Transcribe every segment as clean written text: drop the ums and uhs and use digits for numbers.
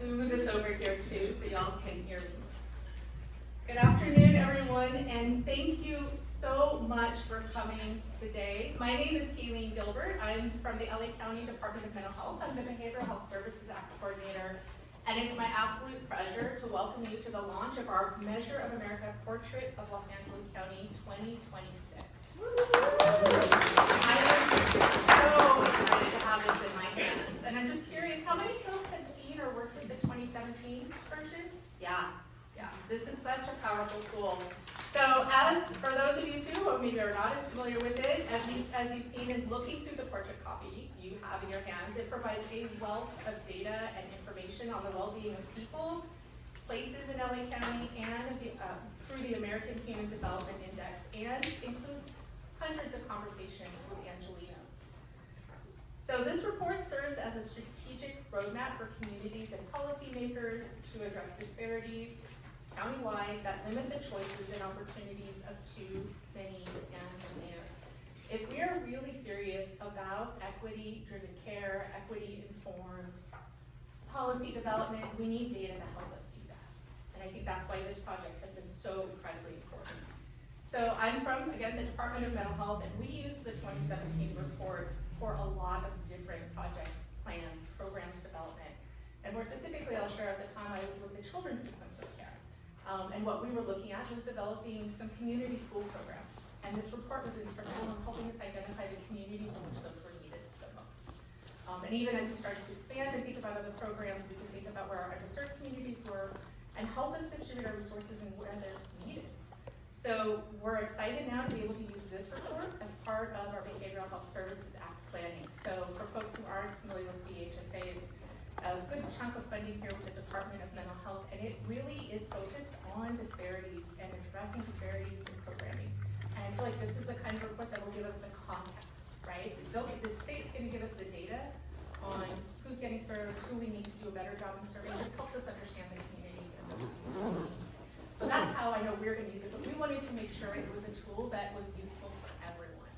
move this over here too so y'all can hear me. Good afternoon, everyone, and thank you so much for coming today. My name is Kayleen Gilbert. I'm from the LA County Department of Mental Health. I'm the Behavioral Health Services Act Coordinator, and it's my absolute pleasure to welcome you to the launch of our Measure of America Portrait of Los Angeles County 2026. I am so excited to have this in my hands, and I'm just curious, how many folks had seen or worked with the 2017 version? Yeah, this is such a powerful tool. So for those of you too, who maybe are not as familiar with it, as you've seen in looking through the portrait copy you have in your hands, it provides a wealth of data and information on the well-being of people, places in LA County, and through the American Human Development Index, and includes hundreds of conversations with Angelinos. So this report serves as a strategic roadmap for communities and policymakers to address disparities countywide that limit the choices and opportunities of too many Angelinos. If we are really serious about equity-driven care, equity-informed policy development, we need data to help us do that. And I think that's why this project has been so incredibly important. So I'm from, again, the Department of Mental Health, and we use the 2017 report for a lot of different projects, plans, programs development. And more specifically, I'll share at the time I was with the Children's Systems of Care. And what we were looking at was developing some community school programs. And this report was instrumental in helping us identify the communities in which those were needed the most. And even as we started to expand and think about other programs, we could think about where our underserved communities were and help us distribute our resources and where they're needed. So we're excited now to be able to use this report as part of our Behavioral Health Services Act planning. So for folks who aren't familiar with BHSA, it's a good chunk of funding here with the Department of Mental Health, and it really is focused on disparities and addressing disparities in programming. And I feel like this is the kind of report that will give us the context, right? The state's going to give us the data on who's getting served, who we need to do a better job in serving. This helps us understand the communities and those communities. So that's how I know we're going to use it, but we wanted to make sure it was a tool that was useful for everyone.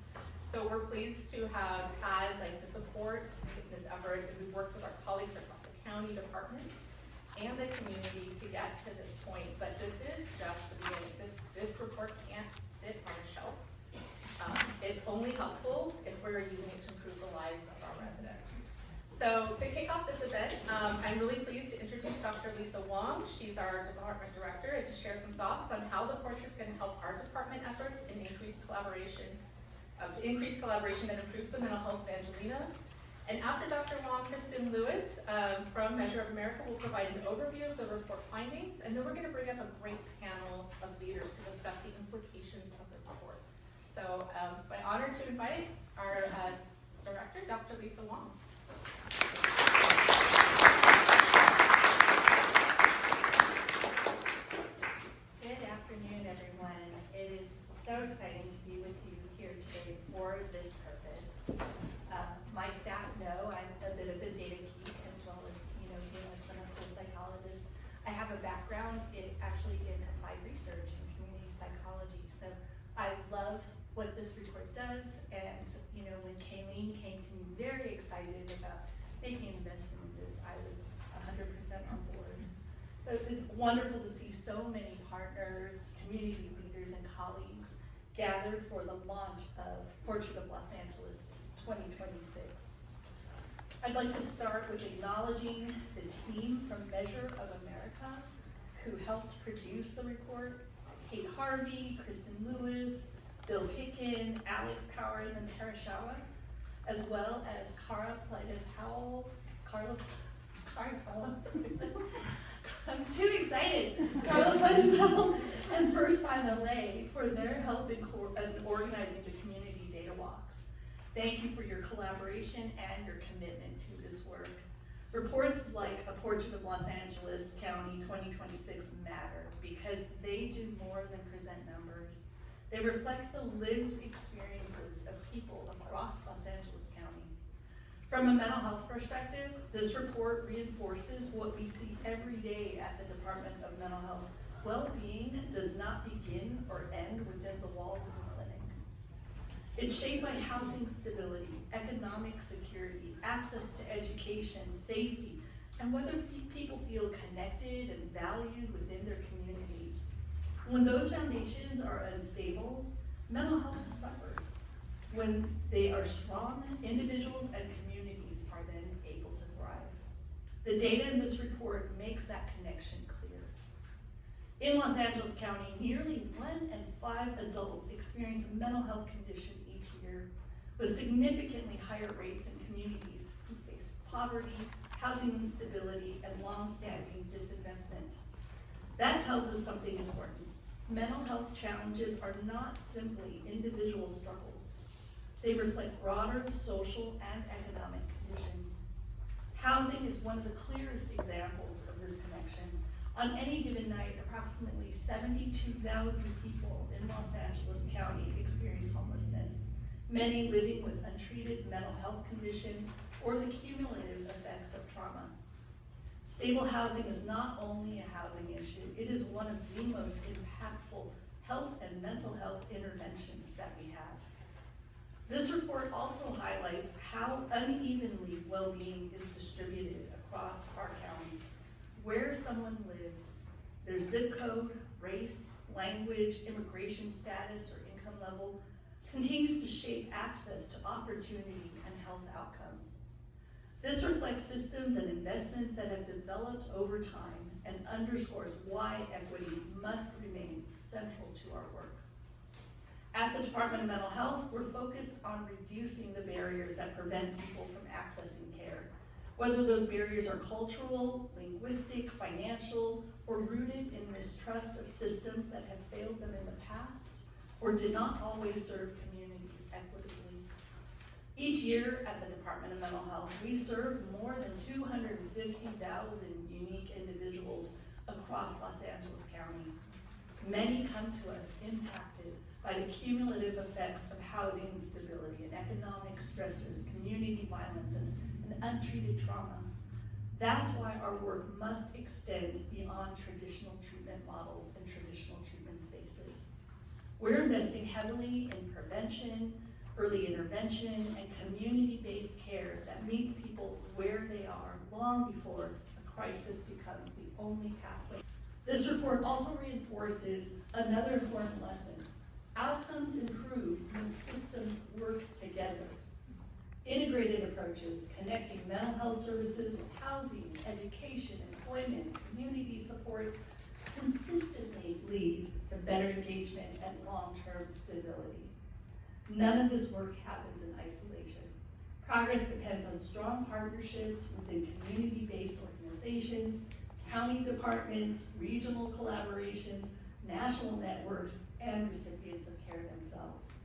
So we're pleased to have had the support in this effort, and we've worked with our colleagues across the county departments and the community to get to this point. But this is just the beginning. This report can't sit on a shelf. It's only helpful if we're using it to improve the lives of our residents. So to kick off this event, I'm really pleased to introduce Dr. Lisa Wong. She's our department director, and to share some thoughts on how the portrait is going to help our department efforts in increased collaboration, to increase collaboration that improves the mental health of Angelinos. And after Dr. Wong, Kristen Lewis from Measure of America will provide an overview of the report findings, and then we're going to bring up a great panel of leaders to discuss the implications of the report. So it's my honor to invite our director, Dr. Lisa Wong. Good afternoon, everyone. It is so exciting to be with you here today for this purpose. My staff know I'm a bit of a data geek as well as, being a clinical psychologist. I have a background in applied research and community psychology. So I love what this report does, and when Kayleen came to me very excited about making investments, I was 100% on board. So it's wonderful to see so many partners, community leaders, and colleagues gathered for the launch of Portrait of Los Angeles 2026. I'd like to start with acknowledging the team from Measure of America who helped produce the report: Kate Harvey, Kristen Lewis, Bill Kicken, Alex Powers, and Tara Shawa, as well as Cara Pleiades-Howell, Carla, I'm too excited, Carla Pleiades-Howell, and First Time LA for their help in organizing the community data walks. Thank you for your collaboration and your commitment to this work. Reports like A Portrait of Los Angeles County 2026 matter because they do more than present numbers. They reflect the lived experiences of people across Los Angeles County. From a mental health perspective, this report reinforces what we see every day at the Department of Mental Health. Well-being does not begin or end within the walls of a clinic. It's shaped by housing stability, economic security, access to education, safety, and whether people feel connected and valued within their communities. When those foundations are unstable, mental health suffers. When they are strong, individuals and communities are then able to thrive. The data in this report makes that connection clear. In Los Angeles County, nearly 1 in 5 adults experience a mental health condition each year, with significantly higher rates in communities who face poverty, housing instability, and long-standing disinvestment. That tells us something important. Mental health challenges are not simply individual struggles. They reflect broader social and economic conditions. Housing is one of the clearest examples of this connection. On any given night, approximately 72,000 people in Los Angeles County experience homelessness, many living with untreated mental health conditions or the cumulative effects of trauma. Stable housing is not only a housing issue, it is one of the most impactful health and mental health interventions that we have. This report also highlights how unevenly well-being is distributed across our county. Where someone lives, their zip code, race, language, immigration status, or income level continues to shape access to opportunity and health outcomes. This reflects systems and investments that have developed over time and underscores why equity must remain central to our work. At the Department of Mental Health, we're focused on reducing the barriers that prevent people from accessing care, whether those barriers are cultural, linguistic, financial, or rooted in mistrust of systems that have failed them in the past or did not always serve communities equitably. Each year at the Department of Mental Health, we serve more than 250,000 unique individuals across Los Angeles County. Many come to us impacted by the cumulative effects of housing instability and economic stressors, community violence, and untreated trauma. That's why our work must extend beyond traditional treatment models and traditional treatment spaces. We're investing heavily in prevention, early intervention, and community-based care that meets people where they are long before a crisis becomes the only pathway. This report also reinforces another important lesson. Outcomes improve when systems work together. Integrated approaches connecting mental health services with housing, education, employment, community supports consistently lead to better engagement and long-term stability. None of this work happens in isolation. Progress depends on strong partnerships within community-based organizations, county departments, regional collaborations, national networks, and recipients of care themselves.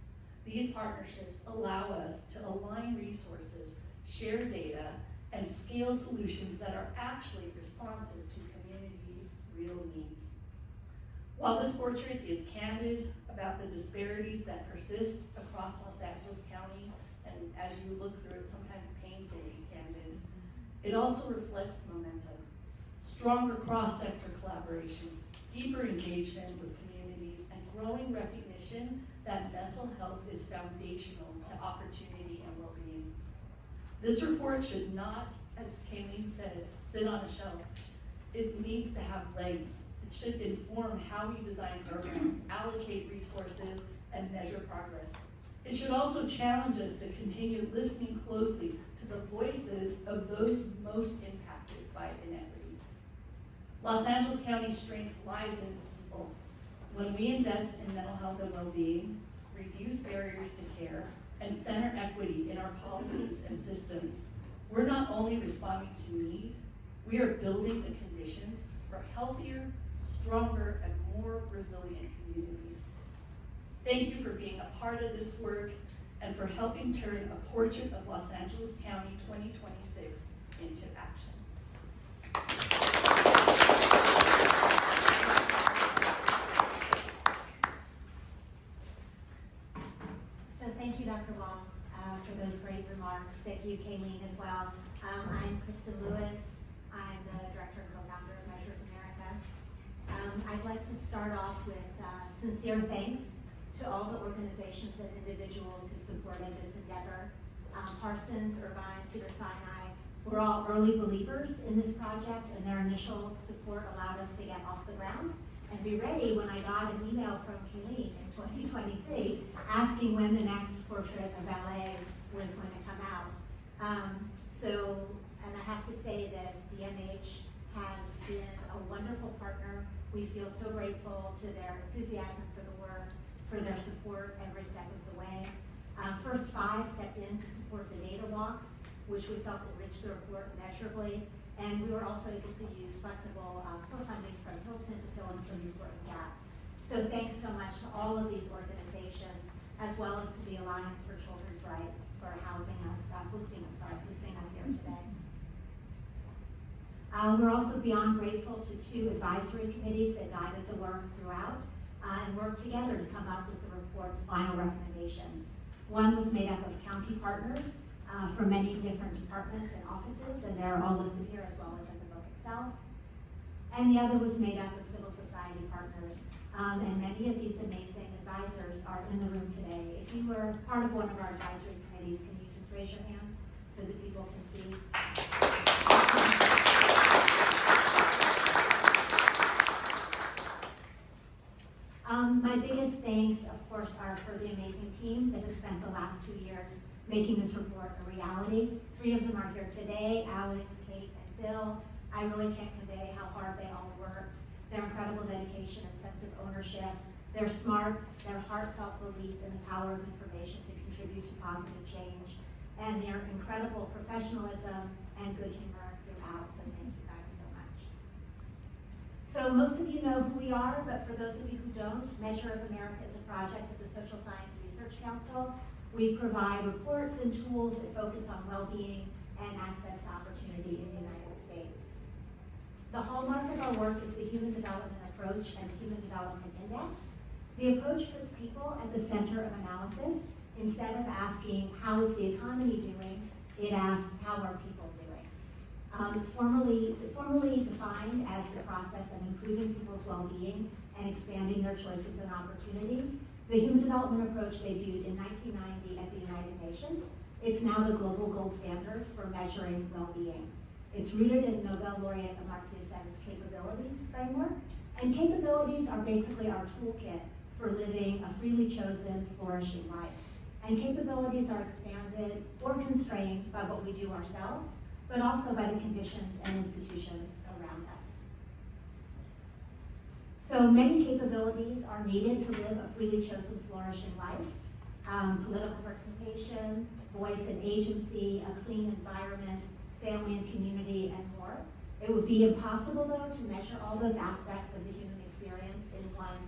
These partnerships allow us to align resources, share data, and scale solutions that are actually responsive to communities' real needs. While this portrait is candid about the disparities that persist across Los Angeles County, and as you look through it, sometimes painfully candid, it also reflects momentum, stronger cross-sector collaboration, deeper engagement with communities, and growing recognition that mental health is foundational to opportunity and well-being. This report should not, as Kayleen said, sit on a shelf. It needs to have legs. It should inform how we design programs, allocate resources, and measure progress. It should also challenge us to continue listening closely to the voices of those most impacted by inequity. Los Angeles County's strength lies in its people. When we invest in mental health and well-being, reduce barriers to care, and center equity in our policies and systems, we're not only responding to need, we are building the conditions for healthier, stronger, and more resilient communities. Thank you for being a part of this work and for helping turn a portrait of Los Angeles County 2026 into action. So thank you, Dr. Long, for those great remarks. Thank you, Kayleen, as well. I'm Kristen Lewis. I'm the director and co-founder of Measure of America. I'd like to start off with sincere thanks to all the organizations and individuals who supported this endeavor. Parsons, Irvine, Cedar-Sinai, We're all early believers in this project, and their initial support allowed us to get off the ground and be ready when I got an email from Kayleen in 2023 asking when the next portrait of LA was going to come out. And I have to say that DMH has been a wonderful partner. We feel so grateful to their enthusiasm for the work, for their support every step of the way. First Five stepped in to support the data walks, which we felt enriched the report measurably. And we were also able to use flexible co-funding from Hilton to fill in some important gaps. So thanks so much to all of these organizations, as well as to the Alliance for Children's Rights for hosting us here today. We're also beyond grateful to 2 advisory committees that guided the work throughout and worked together to come up with the report's final recommendations. One was made up of county partners from many different departments and offices, and they're all listed here as well as in the book itself. And the other was made up of civil society partners, and many of these amazing advisors are in the room today. If you were part of one of our advisory committees, can you just raise your hand so that people can see? My biggest thanks, of course, are for the amazing team that has spent the last 2 years making this report a reality. 3 of them are here today, Alex, Kate, and Bill. I really can't convey how hard they all worked, their incredible dedication and sense of ownership, their smarts, their heartfelt belief in the power of information to contribute to positive change, and their incredible professionalism and good humor throughout. So thank you guys so much. So most of you know who we are, but for those of you who don't, Measure of America is a project of the Social Science Research Council. We provide reports and tools that focus on well-being and access to opportunity in the United States. The hallmark of our work is the Human Development Approach and the Human Development Index. The approach puts people at the center of analysis. Instead of asking, how is the economy doing, it asks, how are people doing? It's formally defined as the process of improving people's well-being and expanding their choices and opportunities. The Human Development Approach debuted in 1990 at the United Nations. It's now the global gold standard for measuring well-being. It's rooted in Nobel laureate Amartya Sen's capabilities framework, and capabilities are basically our toolkit for living a freely chosen, flourishing life. And capabilities are expanded or constrained by what we do ourselves, but also by the conditions and institutions around us. So many capabilities are needed to live a freely chosen, flourishing life. Political participation, voice and agency, a clean environment, family and community, and more. It would be impossible, though, to measure all those aspects of the human experience in one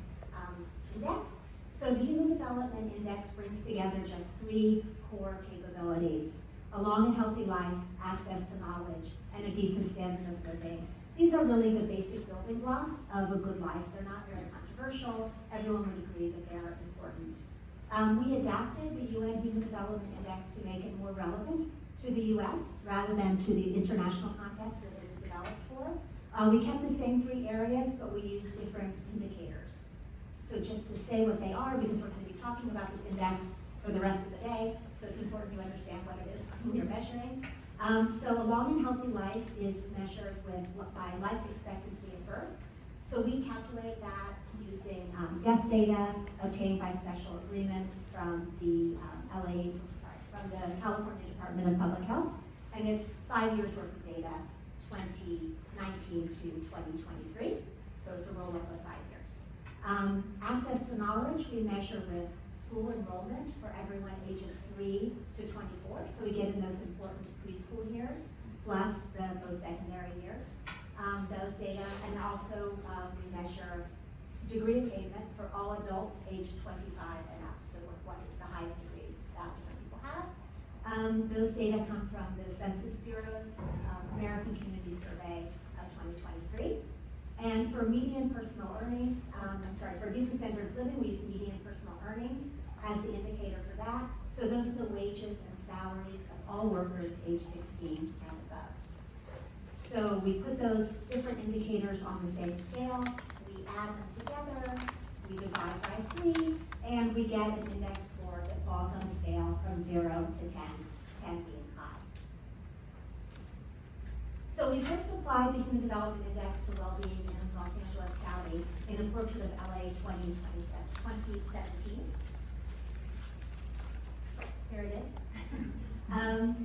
index. So the Human Development Index brings together just 3 core capabilities: a long and healthy life, access to knowledge, and a decent standard of living. These are really the basic building blocks of a good life. They're not very controversial. Everyone would agree that they're important. We adapted the UN Human Development Index to make it more relevant to the US rather than to the international context that it was developed for. We kept the same 3 areas, but we used different indicators. So just to say what they are, because we're going to be talking about this index for the rest of the day, so it's important you understand what it is you're measuring. So a long and healthy life is measured by life expectancy at birth. So we calculate that using death data obtained by special agreement from the from the California Department of Public Health, and it's 5 years worth of data, 2019 to 2023. So it's a roll-up of 5 years. Access to knowledge we measure with school enrollment for everyone ages 3 to 24. So we get in those important preschool years, plus the post-secondary years. Those data, and also we measure degree attainment for all adults aged 25 and up. So what is the highest degree that different people have? Those data come from the Census Bureau's American Community Survey of 2023. And for median personal earnings, for decent standard of living, we use median personal earnings as the indicator for that. So those are the wages and salaries of all workers age 16 and above. So we put those different indicators on the same scale, we add them together, we divide by 3, and we get an index score that falls on a scale from 0 to 10, 10 being high. So we first applied the Human Development Index to well-being in Los Angeles County in a portrait of LA 2017. Here it is.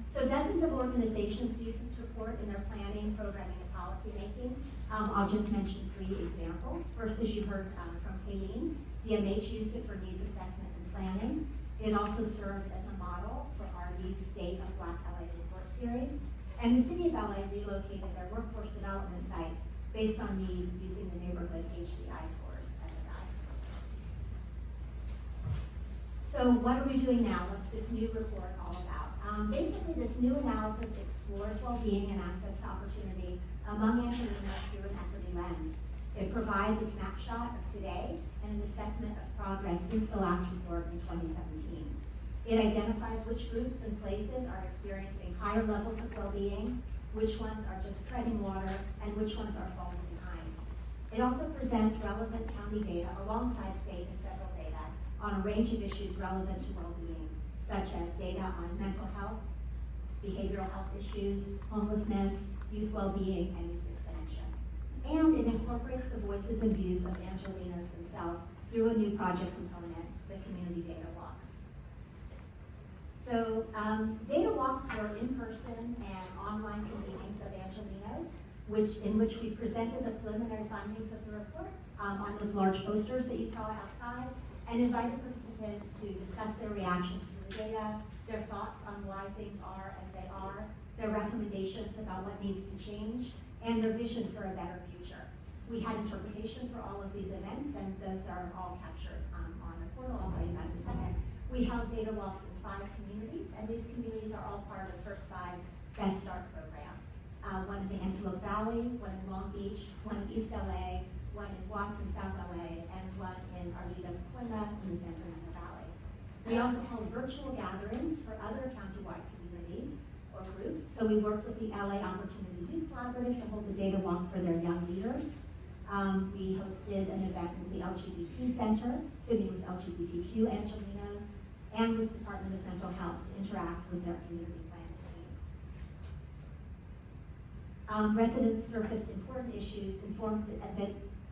So dozens of organizations use this report in their planning, programming, and policy making. I'll just mention 3 examples. First, as you heard from Kayleen, DMH used it for needs assessment and planning. It also served as a model for RV's State of Black LA report series. And the City of LA relocated their workforce development sites based on need using the neighborhood HDI scores as a guide. So what are we doing now? What's this new report all about? Basically, this new analysis explores well-being and access to opportunity among Angelenos through an equity lens. It provides a snapshot of today and an assessment of progress since the last report in 2017. It identifies which groups and places are experiencing higher levels of well-being, which ones are just treading water, and which ones are falling behind. It also presents relevant county data alongside state and federal data on a range of issues relevant to well-being, such as data on mental health, behavioral health issues, homelessness, youth well-being, and youth disconnection. And it incorporates the voices and views of Angelenos themselves through a new project component, the Community Data Walks. So data walks were in-person and online convenings of Angelenos, in which we presented the preliminary findings of the report on those large posters that you saw outside, and invited participants to discuss their reactions to the data, their thoughts on why things are as they are, their recommendations about what needs to change, and their vision for a better future. We had interpretation for all of these events, and those are all captured on the portal. I'll tell you about in a second. We held data walks in 5 communities, and these communities are all part of First Five's Best Start program. One in the Antelope Valley, one in Long Beach, one in East LA, one in Watson, South LA, and one in Arleta, Puebla, in the San Fernando Valley. We also held virtual gatherings for other countywide communities or groups. So we worked with the LA Opportunity Youth Collaborative to hold the data walk for their young leaders. We hosted an event with the LGBT Center to meet with LGBTQ Angelenos, and with Department of Mental Health to interact with their community planning team. Residents surfaced important issues,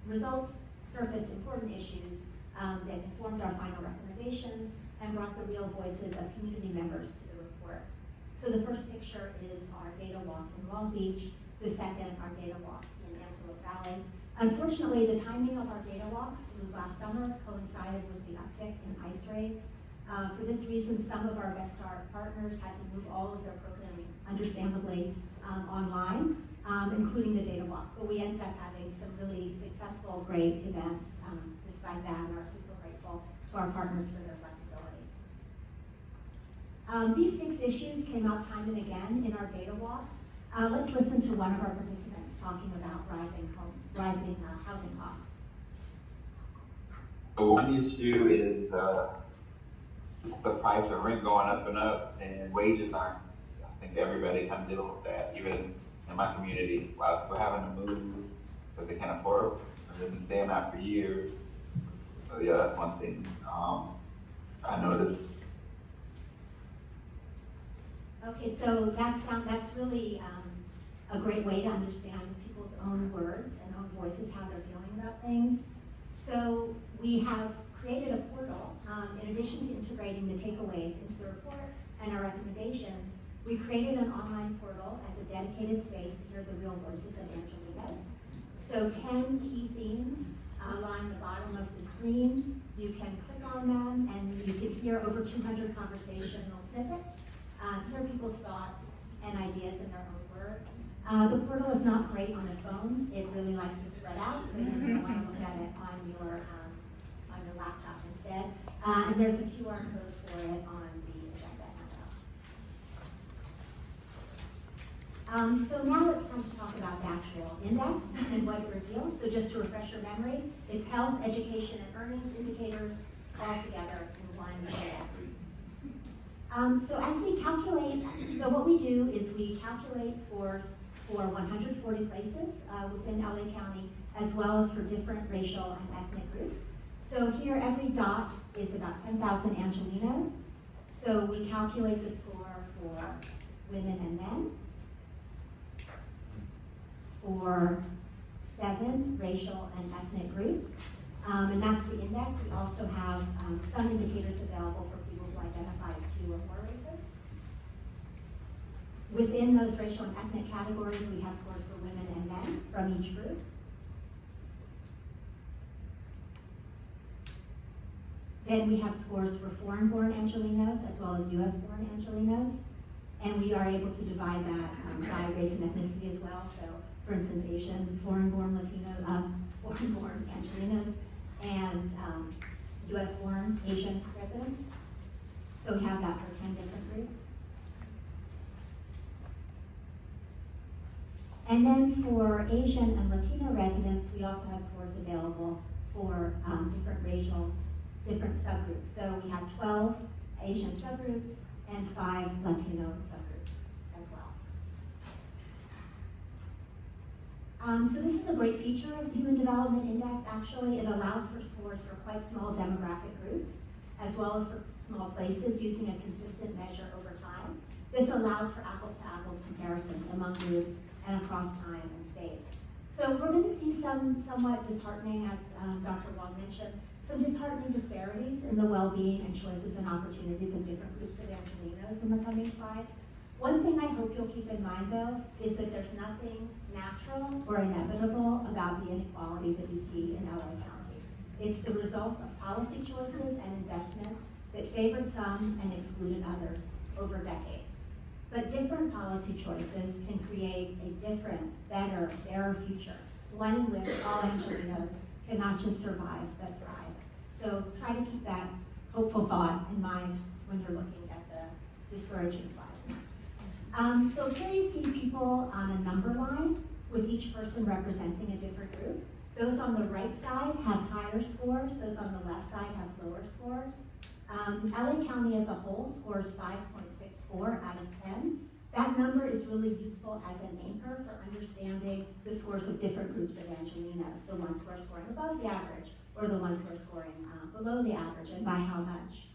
results surfaced important issues that informed our final recommendations and brought the real voices of community members to the report. So the first picture is our data walk in Long Beach, the second, our data walk in Antelope Valley. Unfortunately, the timing of our data walks, it was last summer, coincided with the uptick in ICE raids. For this reason, some of our Best Start partners had to move all of their programming, understandably, online, including the data walks. But we ended up having some really successful, great events despite that, and are super grateful to our partners for their flexibility. These 6 issues came up time and again in our data walks. Let's listen to one of our participants talking about rising housing costs. So one issue is the price of rent going up, and wages aren't. I think everybody kind of dealing with that, even in my community. While we're having to move because they can't afford it, and they've been staying out for years. So yeah, that's one thing I noticed. Okay, so that's really a great way to understand people's own words and own voices, how they're feeling about things. So we have created a portal, in addition to integrating the takeaways into the report and our recommendations. We created an online portal as a dedicated space to hear the real voices of Angelenos. So 10 key themes line the bottom of the screen. You can click on them and you can hear over 200 conversational snippets to hear people's thoughts and ideas in their own words. The portal is not great on a phone. It really likes to spread out, so you're going to want to look at it on your laptop instead. And there's a QR code for it on the agenda handout. So now it's time to talk about the actual index and what it reveals. So just to refresh your memory, it's health, education, and earnings indicators all together in one index. So as we calculate, so what we do is we calculate scores for 140 places within LA County, as well as for different racial and ethnic groups. So here, every dot is about 10,000 Angelenos. So we calculate the score for women and men. for 7 racial and ethnic groups. And that's the index. We also have some indicators available for people who identify as 2 or more races. Within those racial and ethnic categories, we have scores for women and men from each group. Then we have scores for foreign-born Angelenos as well as US-born Angelenos. And we are able to divide that by race and ethnicity as well. So, for instance, Asian, foreign-born Latino, foreign-born Angelenos, and US-born Asian residents. So we have that for 10 different groups. And then for Asian and Latino residents, we also have scores available for different subgroups. So we have 12 Asian subgroups and 5 Latino subgroups as well. So this is a great feature of the Human Development Index. Actually, it allows for scores for quite small demographic groups, as well as for small places, using a consistent measure over time. This allows for apples-to-apples comparisons among groups and across time and space. So we're going to see some somewhat disheartening, as Dr. Wong mentioned, some disheartening disparities in the well-being and choices and opportunities of different groups of Angelenos in the coming slides. One thing I hope you'll keep in mind, though, is that there's nothing natural or inevitable about the inequality that we see in LA County. It's the result of policy choices and investments that favored some and excluded others over decades. But different policy choices can create a different, better, fairer future, one in which all Angelenos can not just survive, but thrive. So try to keep that hopeful thought in mind when you're looking at the discouraging slides. So here you see people on a number line with each person representing a different group. Those on the right side have higher scores, those on the left side have lower scores. LA County as a whole scores 5.64 out of 10. That number is really useful as an anchor for understanding the scores of different groups of Angelenos, the ones who are scoring above the average or the ones who are scoring below the average, and by how much.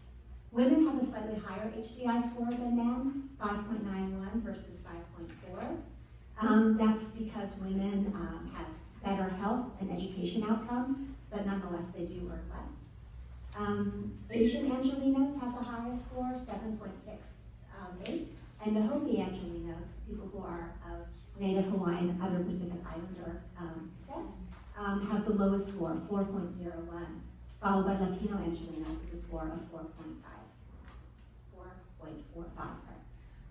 Women have a slightly higher HDI score than men, 5.91 versus 5.4. That's because women have better health and education outcomes, but nonetheless they do earn less. Asian Angelenos have the highest score, 7.68, and the Hopi Angelenos, people who are of Native Hawaiian, other Pacific Islander descent, have the lowest score, 4.01, followed by Latino Angelenos with a score of 4.45, sorry.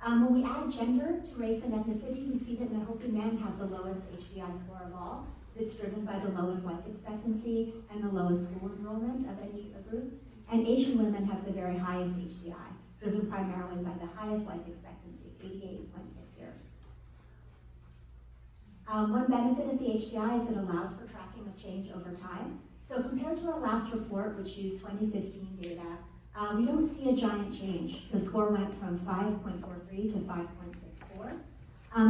When we add gender to race and ethnicity, we see that Nahopi men have the lowest HDI score of all. It's driven by the lowest life expectancy and the lowest school enrollment of any groups. And Asian women have the very highest HDI, driven primarily by the highest life expectancy, 88.6 years. One benefit of the HDI is that it allows for tracking of change over time. So compared to our last report, which used 2015 data, we don't see a giant change. The score went from 5.43 to 5.64.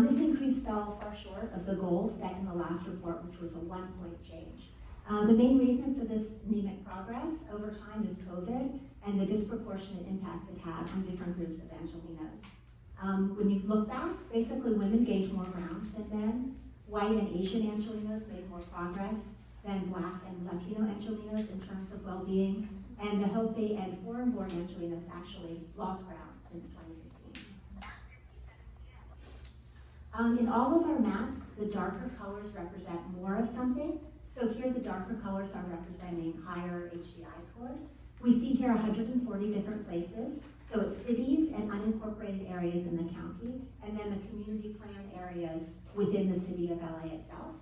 This increase fell far short of the goal set in the last report, which was a 1-point change. The main reason for this anemic progress over time is COVID and the disproportionate impacts it had on different groups of Angelenos. When you look back, basically women gained more ground than men. White and Asian Angelenos made more progress than Black and Latino Angelenos in terms of well-being. And the Hopi and foreign-born Angelenos actually lost ground since 2015. In all of our maps, the darker colors represent more of something. So here the darker colors are representing higher HDI scores. We see here 140 different places. So it's cities and unincorporated areas in the county, and then the community plan areas within the city of LA itself.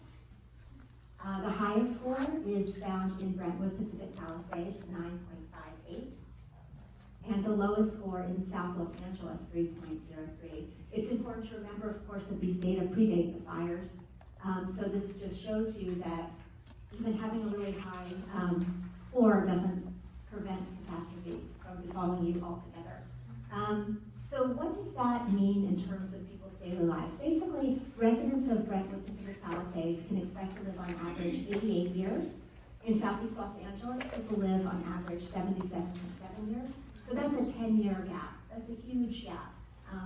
The highest score is found in Brentwood, Pacific Palisades, 9.58. And the lowest score in South Los Angeles, 3.03. It's important to remember, of course, that these data predate the fires. So this just shows you that even having a really high score doesn't prevent catastrophes from befalling you altogether. So what does that mean in terms of people's daily lives? Basically, residents of Brentwood, Pacific Palisades can expect to live on average 88 years. In Southeast Los Angeles, people live on average 77.7 years. So that's a 10-year gap. That's a huge gap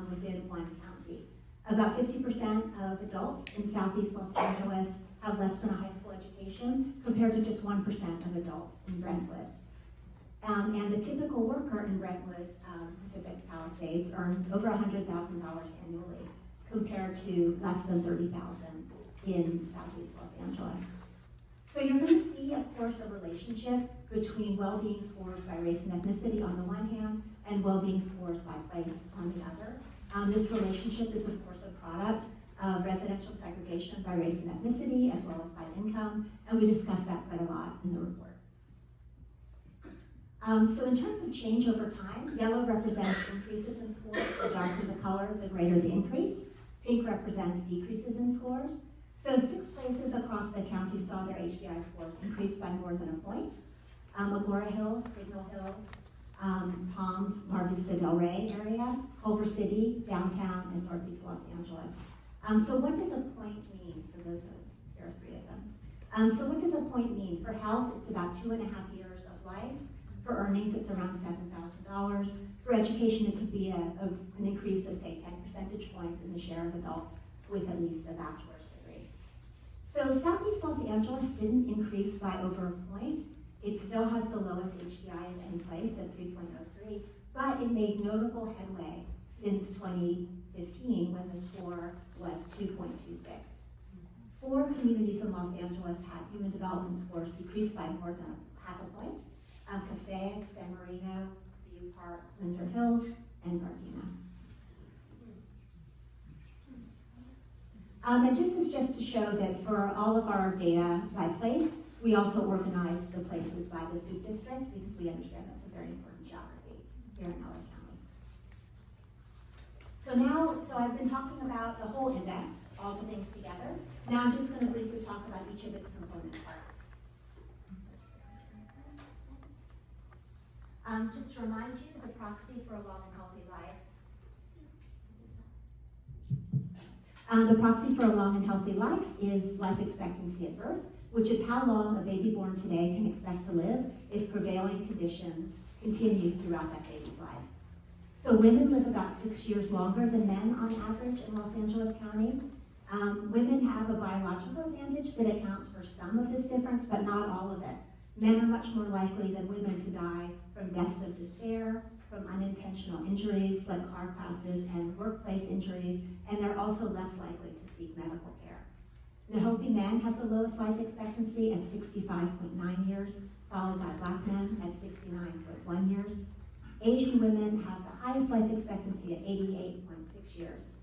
within one county. About 50% of adults in Southeast Los Angeles have less than a high school education, compared to just 1% of adults in Brentwood. And the typical worker in Brentwood, Pacific Palisades, earns over $100,000 annually, compared to less than $30,000 in Southeast Los Angeles. So you're going to see, of course, a relationship between well-being scores by race and ethnicity on the one hand, and well-being scores by place on the other. This relationship is, of course, a product of residential segregation by race and ethnicity, as well as by income, and we discuss that quite a lot in the report. So in terms of change over time, yellow represents increases in scores. The darker the color, the greater the increase. Pink represents decreases in scores. So 6 places across the county saw their HDI scores increase by more than a point. Agora Hills, Signal Hills, Palms, Mar Vista Del Rey area, Culver City, downtown, and Northeast Los Angeles. So what does a point mean? So there are 3 of them. So what does a point mean? For health, it's about 2.5 years of life. For earnings, it's around $7,000. For education, it could be an increase of, say, 10 percentage points in the share of adults with at least a bachelor's degree. So Southeast Los Angeles didn't increase by over a point. It still has the lowest HDI of any place at 3.03, but it made notable headway since 2015 when the score was 2.26. 4 communities in Los Angeles had human development scores decrease by more than half a point. Castaic, San Marino, View Park, Windsor Hills, and Gardena. And this is just to show that for all of our data by place, we also organize the places by the SOUP district because we understand that's a very important geography here in LA County. So I've been talking about the whole index, all the things together. Now I'm just going to briefly talk about each of its component parts. Just to remind you, the proxy for a long and healthy life. The proxy for a long and healthy life is life expectancy at birth, which is how long a baby born today can expect to live if prevailing conditions continue throughout that baby's life. So women live about 6 years longer than men on average in Los Angeles County. Women have a biological advantage that accounts for some of this difference, but not all of it. Men are much more likely than women to die from deaths of despair, from unintentional injuries like car crashes and workplace injuries, and they're also less likely to seek medical care. Nahopi men have the lowest life expectancy at 65.9 years, followed by Black men at 69.1 years. Asian women have the highest life expectancy at 88.6 years.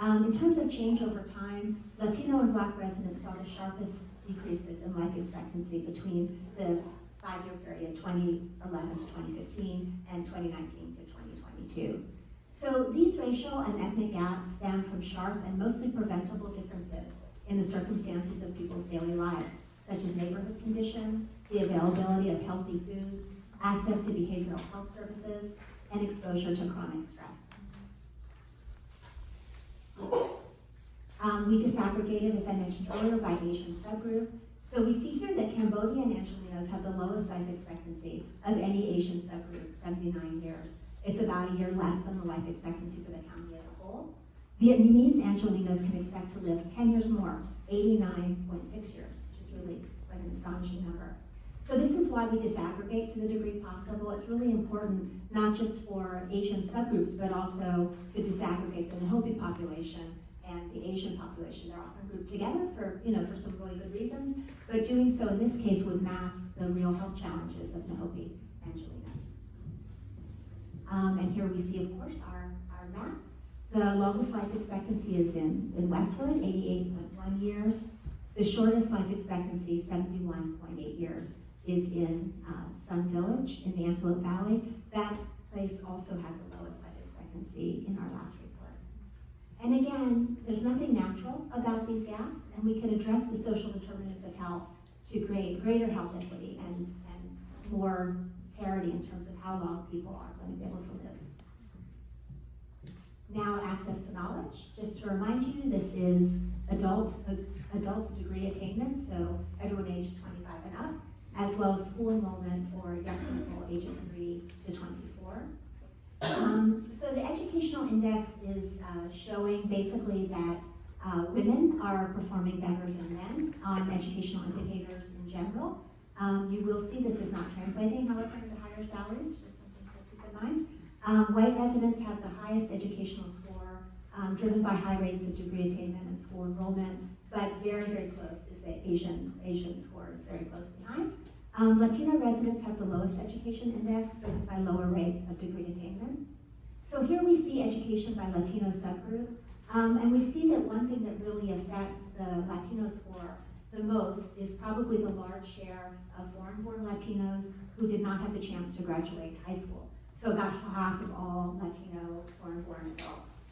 In terms of change over time, Latino and Black residents saw the sharpest decreases in life expectancy between the 5-year period 2011 to 2015 and 2019 to 2022. So these racial and ethnic gaps stem from sharp and mostly preventable differences in the circumstances of people's daily lives, such as neighborhood conditions, the availability of healthy foods, access to behavioral health services, and exposure to chronic stress. We disaggregated, as I mentioned earlier, by Asian subgroup. So we see here that Cambodian Angelenos have the lowest life expectancy of any Asian subgroup, 79 years. It's about a year less than the life expectancy for the county as a whole. Vietnamese Angelenos can expect to live 10 years more, 89.6 years, which is really quite an astonishing number. So this is why we disaggregate to the degree possible. It's really important, not just for Asian subgroups, but also to disaggregate the Nahopi population and the Asian population. They're often grouped together for some really good reasons, but doing so in this case would mask the real health challenges of Nahopi Angelenos. And here we see, of course, our map. The longest life expectancy is in Westwood, 88.1 years. The shortest life expectancy, 71.8 years, is in Sun Village in the Antelope Valley. That place also had the lowest life expectancy in our last report. And again, there's nothing natural about these gaps, and we can address the social determinants of health to create greater health equity and more parity in terms of how long people are going to be able to live. Now, access to knowledge. Just to remind you, this is adult degree attainment, so everyone aged 25 and up, as well as school enrollment for young people ages 3 to 24. So the educational index is showing basically that women are performing better than men on educational indicators in general. You will see this is not translating, however, into higher salaries, just something to keep in mind. White residents have the highest educational score, driven by high rates of degree attainment and school enrollment, but very, very close is the Asian score is very close behind. Latino residents have the lowest education index, driven by lower rates of degree attainment. So here we see education by Latino subgroup, and we see that one thing that really affects the Latino score the most is probably the large share of foreign-born Latinos who did not have the chance to graduate high school. So about half of all Latino foreign-born adults.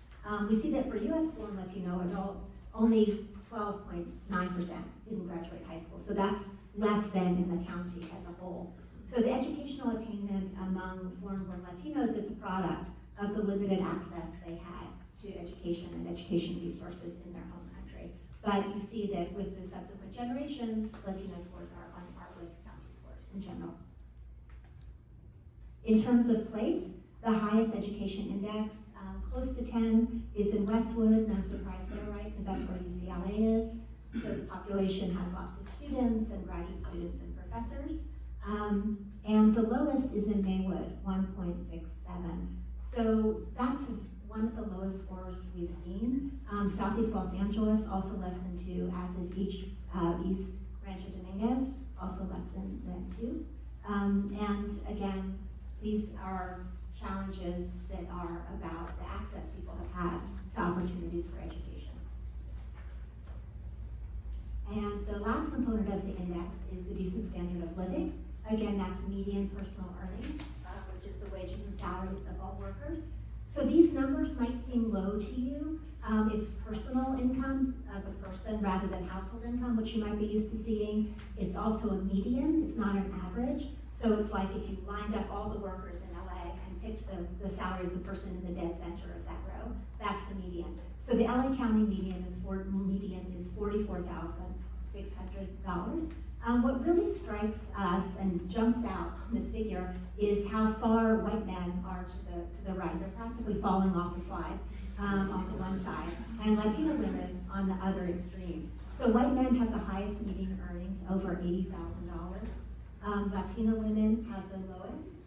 We see that for US-born Latino adults, only 12.9% didn't graduate high school. So that's less than in the county as a whole. So the educational attainment among foreign-born Latinos is a product of the limited access they had to education and education resources in their home country. But you see that with the subsequent generations, Latino scores are on par with county scores in general. In terms of place, the highest education index, close to 10, is in Westwood. No surprise there, right? Because that's where UCLA is. So the population has lots of students and graduate students and professors. And the lowest is in Maywood, 1.67. So that's one of the lowest scores we've seen. Southeast Los Angeles, also less than 2, as is East Rancho Dominguez, also less than 2. And again, these are challenges that are about the access people have had to opportunities for education. And the last component of the index is the decent standard of living. Again, that's median personal earnings, which is the wages and salaries of all workers. So these numbers might seem low to you. It's personal income of a person rather than household income, which you might be used to seeing. It's also a median, it's not an average. So it's like if you lined up all the workers in LA and picked the salary of the person in the dead center of that row, that's the median. So the LA County median is $44,600. What really strikes us and jumps out on this figure is how far white men are to the right. They're practically falling off the slide on the one side, and Latino women on the other extreme. So white men have the highest median earnings, over $80,000. Latino women have the lowest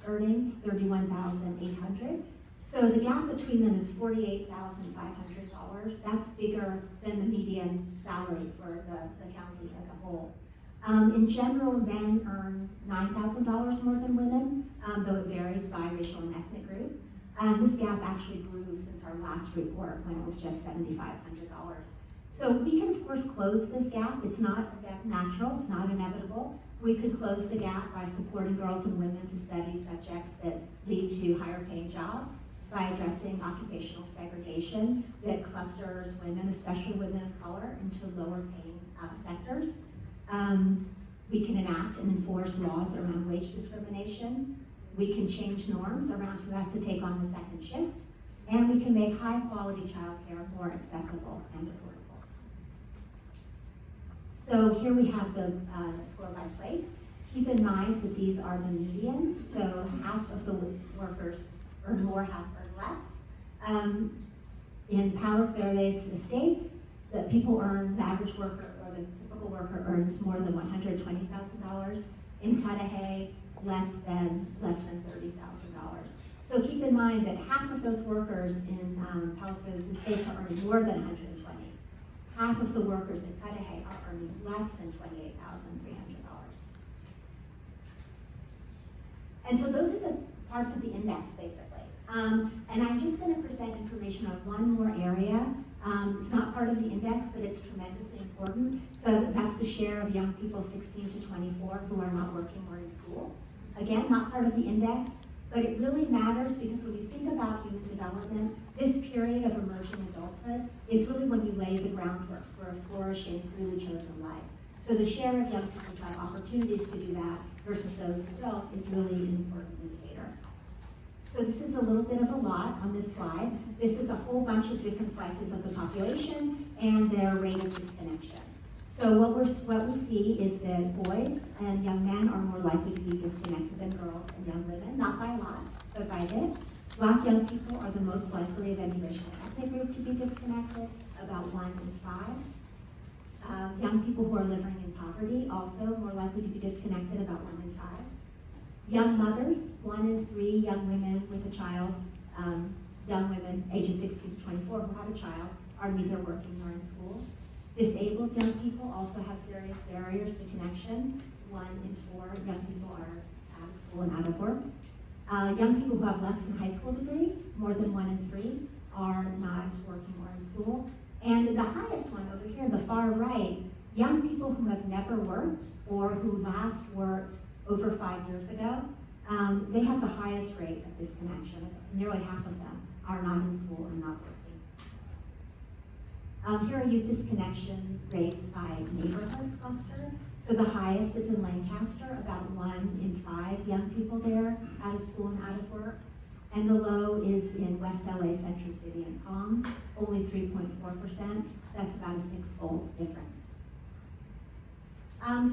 earnings, $31,800. So the gap between them is $48,500. That's bigger than the median salary for the county as a whole. In general, men earn $9,000 more than women, though it varies by racial and ethnic group. This gap actually grew since our last report when it was just $7,500. So we can, of course, close this gap. It's not natural, it's not inevitable. We could close the gap by supporting girls and women to study subjects that lead to higher paying jobs, by addressing occupational segregation that clusters women, especially women of color, into lower paying sectors. We can enact and enforce laws around wage discrimination. We can change norms around who has to take on the second shift. And we can make high quality childcare more accessible and affordable. So here we have the score by place. Keep in mind that these are the medians, so half of the workers earn more, half earn less. In Palos Verdes estates, the average worker or the typical worker earns more than $120,000. In Cudahy, less than $30,000. So keep in mind that half of those workers in Palos Verdes estates are earning more than $120,000. Half of the workers in Cudahy are earning less than $28,300. And so those are the parts of the index, basically. And I'm just going to present information on one more area. It's not part of the index, but it's tremendously important. So that's the share of young people 16 to 24 who are not working or in school. Again, not part of the index, but it really matters because when you think about human development, this period of emerging adulthood is really when you lay the groundwork for a flourishing, freely chosen life. So the share of young people who have opportunities to do that versus those who don't is really an important indicator. So this is a little bit of a lot on this slide. This is a whole bunch of different slices of the population and their rate of disconnection. So what we see is that boys and young men are more likely to be disconnected than girls and young women, not by a lot, but by a bit. Black young people are the most likely of any racial ethnic group to be disconnected, about 1 in 5. Young people who are living in poverty also more likely to be disconnected, about 1 in 5. Young mothers, 1 in 3 young women with a child, young women ages 16 to 24 who have a child, are neither working nor in school. Disabled young people also have serious barriers to connection. 1 in 4 young people are out of school and out of work. Young people who have less than high school degree, more than 1 in 3, are not working or in school. And the highest one over here, the far right, young people who have never worked or who last worked over 5 years ago, they have the highest rate of disconnection. Nearly half of them are not in school and not working. Here are youth disconnection rates by neighborhood cluster. So the highest is in Lancaster, about 1 in 5 young people there out of school and out of work. And the low is in West LA, Century City, and Palms, only 3.4%. That's about a 6-fold difference.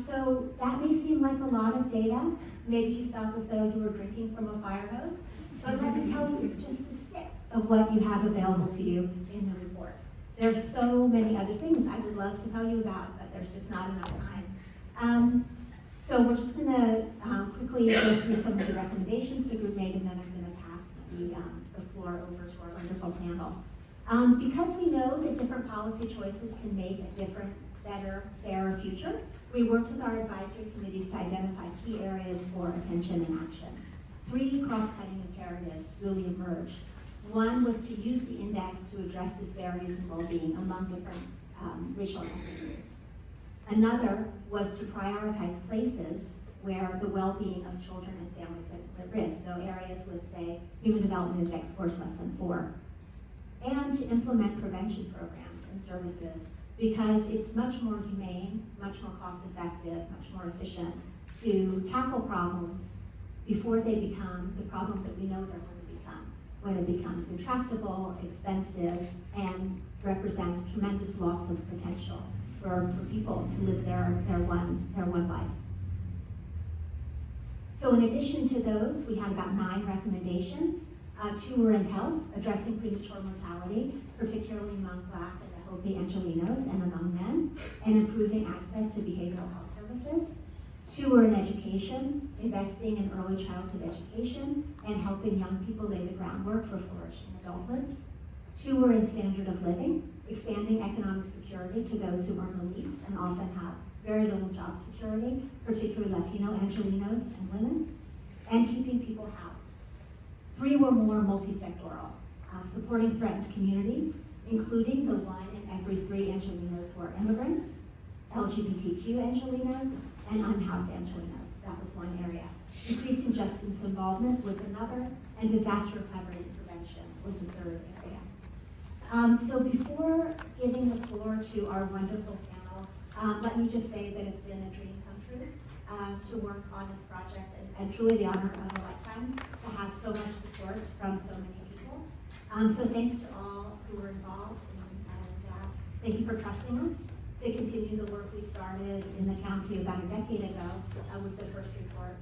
So that may seem like a lot of data. Maybe you felt as though you were drinking from a fire hose. But let me tell you, it's just a sip of what you have available to you in the report. There's so many other things I would love to tell you about, but there's just not enough time. So we're just going to quickly go through some of the recommendations the group made, and then I'm going to pass the floor over to our wonderful panel. Because we know that different policy choices can make a different, better, fairer future, we worked with our advisory committees to identify key areas for attention and action. 3 cross-cutting imperatives really emerged. One was to use the index to address disparities in well-being among different racial and ethnic groups. Another was to prioritize places where the well-being of children and families are at risk, so areas with, say, human development index scores less than 4. And to implement prevention programs and services, because it's much more humane, much more cost-effective, much more efficient to tackle problems before they become the problem that we know they're going to become, when it becomes intractable, expensive, and represents tremendous loss of potential for people to live their one life. So in addition to those, we had about 9 recommendations. 2 were in health, addressing premature mortality, particularly among Black and Hopi Angelenos and among men, and improving access to behavioral health services. 2 were in education, investing in early childhood education and helping young people lay the groundwork for flourishing adulthoods. 2 were in standard of living, expanding economic security to those who earn the least and often have very little job security, particularly Latino Angelenos and women, and keeping people housed. 3 were more multi-sectoral, supporting threatened communities, including the 1 in every 3 Angelenos who are immigrants, LGBTQ Angelenos, and unhoused Angelenos. That was one area. Increasing justice involvement was another, and disaster recovery and prevention was the 3rd area. So before giving the floor to our wonderful panel, let me just say that it's been a dream come true to work on this project, and truly the honor of a lifetime to have so much support from so many people. So thanks to all who were involved, and thank you for trusting us to continue the work we started in the county about a decade ago with the first report.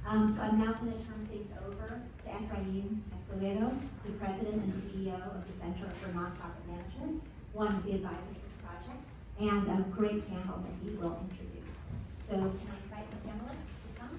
So I'm now going to turn things over to Efrain Escobedo, the president and CEO of the Center for Nonprofit Management, one of the advisors of the project, and a great panel that he will introduce. So can I invite the panelists to come?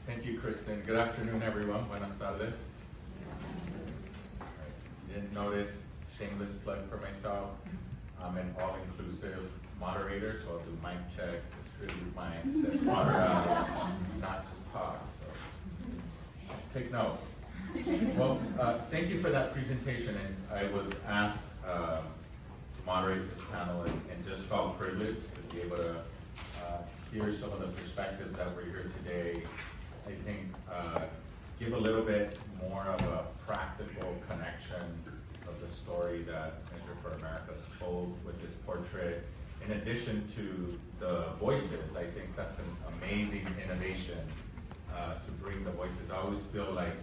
Thank you, Kristen. Good afternoon, everyone. Buenas tardes. You didn't notice, shameless plug for myself. I'm an all-inclusive moderator, so I'll do mic checks, distribute mics, set water out, not just talk. So take note. Well, thank you for that presentation, and I was asked to moderate this panel and just felt privileged to be able to hear some of the perspectives that were here today. I think give a little bit more of a practical connection of the story that Measure for America told with this portrait. In addition to the voices, I think that's an amazing innovation to bring the voices. I always feel like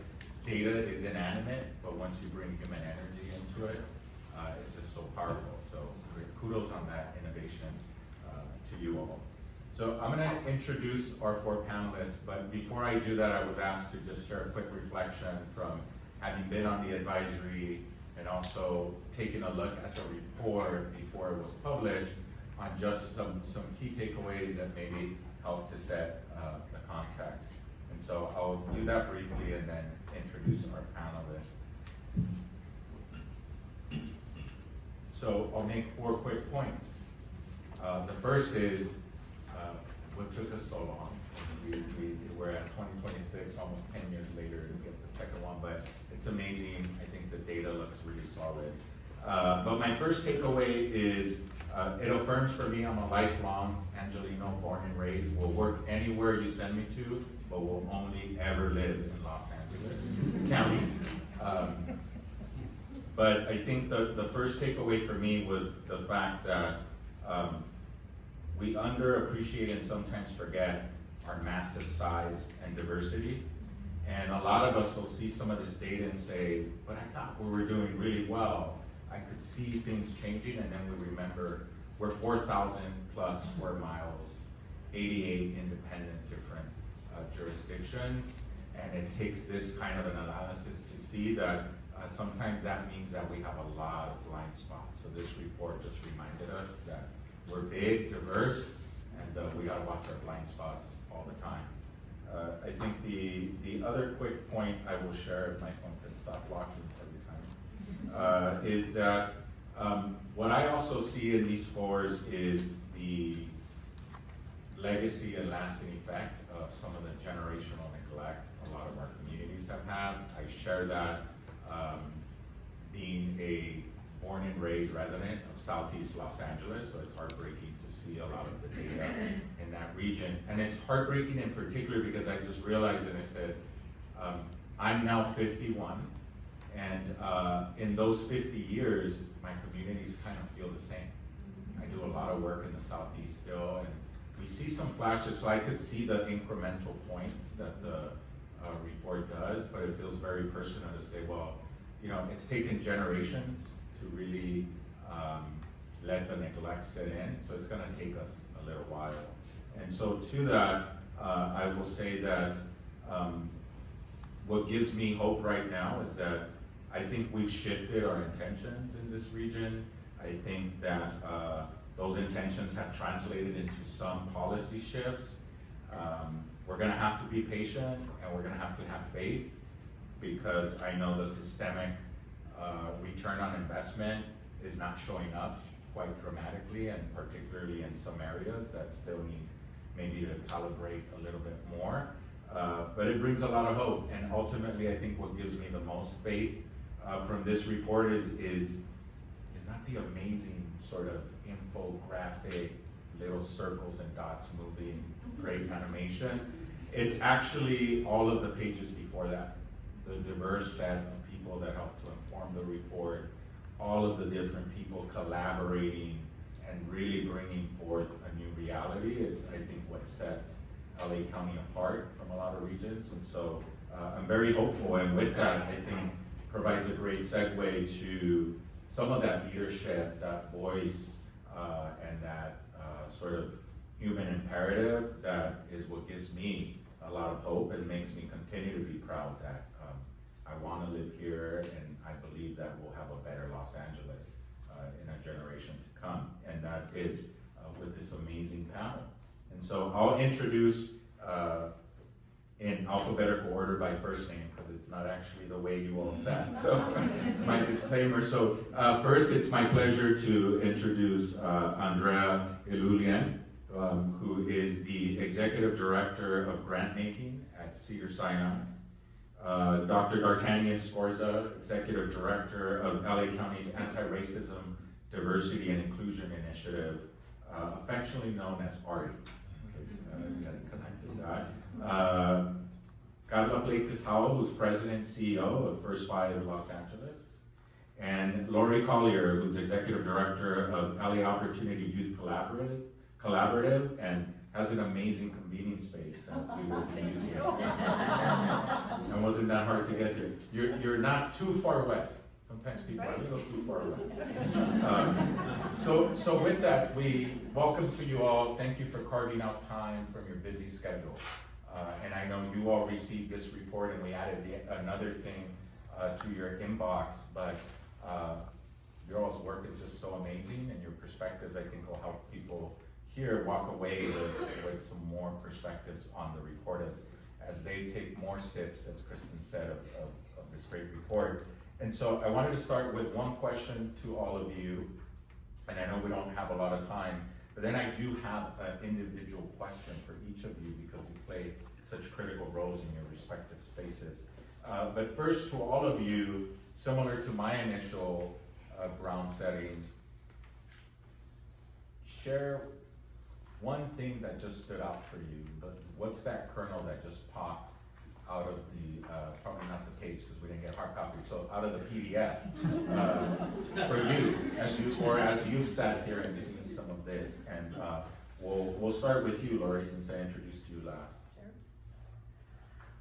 data is inanimate, but once you bring human energy into it, it's just so powerful. So kudos on that innovation to you all. So I'm gonna introduce our 4 panelists, but before I do that, I was asked to just share a quick reflection from having been on the advisory and also taking a look at the report before it was published on just some key takeaways that maybe help to set the context. And so I'll do that briefly and then introduce our panelists. So I'll make 4 quick points. The first is, what took us so long? We're at 2026, almost 10 years later to get the second one, but it's amazing. I think the data looks really solid. But my first takeaway is, it affirms for me I'm a lifelong Angelino, born and raised, will work anywhere you send me to, but will only ever live in Los Angeles County. But I think the first takeaway for me was the fact that we underappreciate and sometimes forget our massive size and diversity. And a lot of us will see some of this data and say, but I thought we were doing really well. I could see things changing, and then we remember we're 4,000 plus square miles, 88 independent different jurisdictions, and it takes this kind of an analysis to see that sometimes that means that we have a lot of blind spots. So this report just reminded us that we're big, diverse, and we gotta watch our blind spots all the time. I think the other quick point I will share, if my phone can stop blocking every time, is that what I also see in these scores is the legacy and lasting effect of some of the generational neglect a lot of our communities have had. I share that being a born and raised resident of Southeast Los Angeles, so it's heartbreaking to see a lot of the data in that region. And it's heartbreaking in particular because I just realized, and I said, I'm now 51, and in those 50 years, my communities kind of feel the same. I do a lot of work in the Southeast still, and we see some flashes, so I could see the incremental points that the report does, but it feels very personal to say, well, you know, it's taken generations to really let the neglect set in, so it's gonna take us a little while. And so to that, I will say that what gives me hope right now is that I think we've shifted our intentions in this region. I think that those intentions have translated into some policy shifts. We're gonna have to be patient, and we're gonna have to have faith, because I know the systemic return on investment is not showing up quite dramatically, and particularly in some areas that still need maybe to calibrate a little bit more. But it brings a lot of hope, and ultimately I think what gives me the most faith from this report is not the amazing sort of infographic, little circles and dots moving, great animation. It's actually all of the pages before that, the diverse set of people that helped to inform the report, all of the different people collaborating and really bringing forth a new reality. It's, I think, what sets LA County apart from a lot of regions. And so I'm very hopeful, and with that, I think provides a great segue to some of that leadership, that voice, and that sort of human imperative that is what gives me a lot of hope and makes me continue to be proud that I want to live here, and I believe that we'll have a better Los Angeles in a generation to come, and that is with this amazing panel. And so I'll introduce in alphabetical order by first name, because it's not actually the way you all sat, so my disclaimer. So first, it's my pleasure to introduce Andrea Ilulian, who is the Executive Director of Grant Making at Cedar-Sinai. Dr. D'Artagnan Scorza, Executive Director of LA County's Anti-Racism, Diversity and Inclusion Initiative, affectionately known as ARDI. You hadn't connected that. Carla Pleites Howell, who's President and CEO of First Five Los Angeles. And Lori Collier, who's Executive Director of LA Opportunity Youth Collaborative and has an amazing convening space that we will be using. And wasn't that hard to get here. You're not too far west. Sometimes people are a little too far west. So with that, we welcome to you all. Thank you for carving out time from your busy schedule. And I know you all received this report and we added another thing to your inbox, but your all's work is just so amazing, and your perspectives, I think, will help people here walk away with some more perspectives on the report as they take more sips, as Kristen said, of this great report. And so I wanted to start with one question to all of you, and I know we don't have a lot of time, but then I do have an individual question for each of you because you play such critical roles in your respective spaces. But first, to all of you, similar to my initial ground setting, share one thing that just stood out for you. But what's that kernel that just popped out of the, probably not the page because we didn't get hard copies, so out of the PDF for you, as you've sat here and seen some of this. And we'll start with you, Lori, since I introduced you last.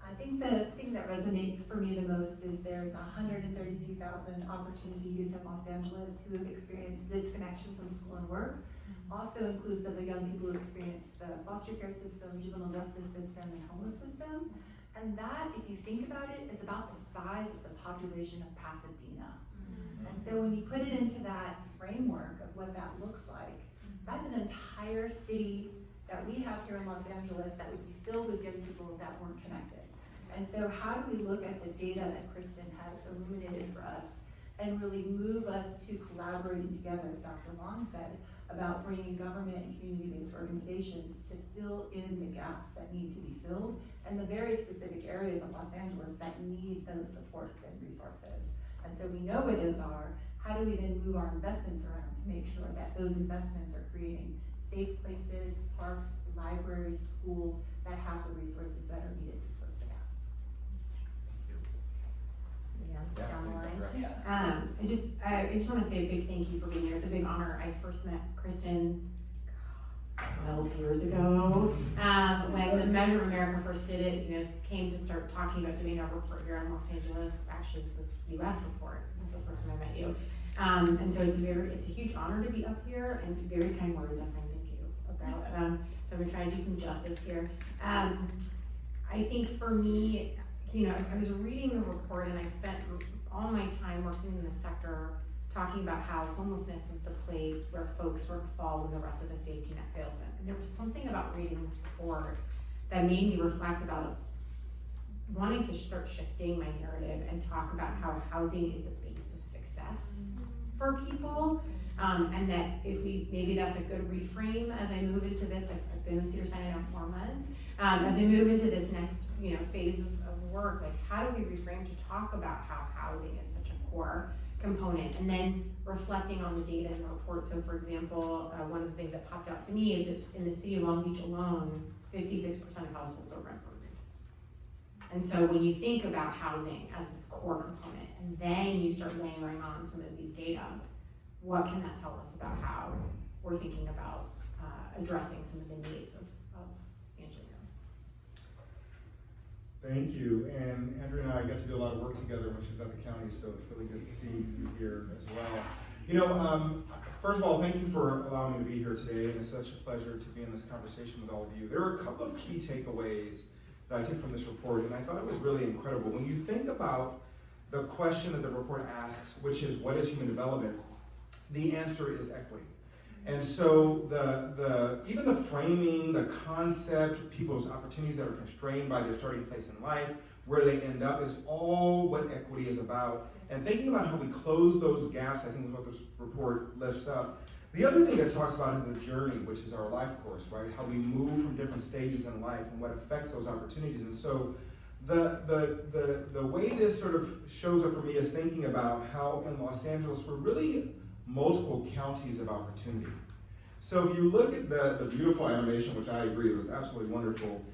I think the thing that resonates for me the most is there's 132,000 opportunity youth in Los Angeles who have experienced disconnection from school and work, also inclusive of young people who experience the foster care system, juvenile justice system, and homeless system. And that, if you think about it, is about the size of the population of Pasadena. And so when you put it into that framework of what that looks like, that's an entire city that we have here in Los Angeles that would be filled with young people that weren't connected. And so how do we look at the data that Kristen has illuminated for us and really move us to collaborating together, as Dr. Long said, about bringing government and community-based organizations to fill in the gaps that need to be filled and the very specific areas of Los Angeles that need those supports and resources. And so we know where those are. How do we then move our investments around to make sure that those investments are creating safe places, parks, libraries, schools that have the resources that are needed to close the gap? Down the line. I just want to say a big thank you for being here. It's a big honor. I first met Kristen 12 years ago when the Measure of America first did it. Came to start talking about doing a report here in Los Angeles. Actually, it was the U.S. report. It was the first time I met you, and so it's a huge honor to be up here and very kind words. I find thank you about. So I'm gonna try to do some justice here. I think for me, I was reading the report and I spent all my time working in the sector talking about how homelessness is the place where folks sort of fall when the rest of the safety net fails them. And there was something about reading this report that made me reflect about wanting to start shifting my narrative and talk about how housing is the base of success for people. And that maybe that's a good reframe as I move into this. I've been with Cedars-Sinai now 4 months. As I move into this next phase of work, like how do we reframe to talk about how housing is such a core component, and then reflecting on the data in the report. So for example, one of the things that popped out to me is just in the city of Long Beach alone, 56% of households are rent burdened. And so when you think about housing as this core component, and then you start layering on some of these data, what can that tell us about how we're thinking about addressing some of the needs of Angela Jones? Thank you, and Andrew and I got to do a lot of work together when she was at the county, so it's really good to see you here as well. First of all, thank you for allowing me to be here today, and it's such a pleasure to be in this conversation with all of you. There are a couple of key takeaways that I took from this report, and I thought it was really incredible. When you think about the question that the report asks, which is, what is human development? The answer is equity. And so even the framing, the concept, people's opportunities that are constrained by their starting place in life, where they end up, is all what equity is about. And thinking about how we close those gaps, I think is what this report lifts up. The other thing it talks about is the journey, which is our life course, right? How we move from different stages in life and what affects those opportunities. And so The way this sort of shows up for me is thinking about how in Los Angeles we're really multiple counties of opportunity. So if you look at the beautiful animation, which I agree was absolutely wonderful,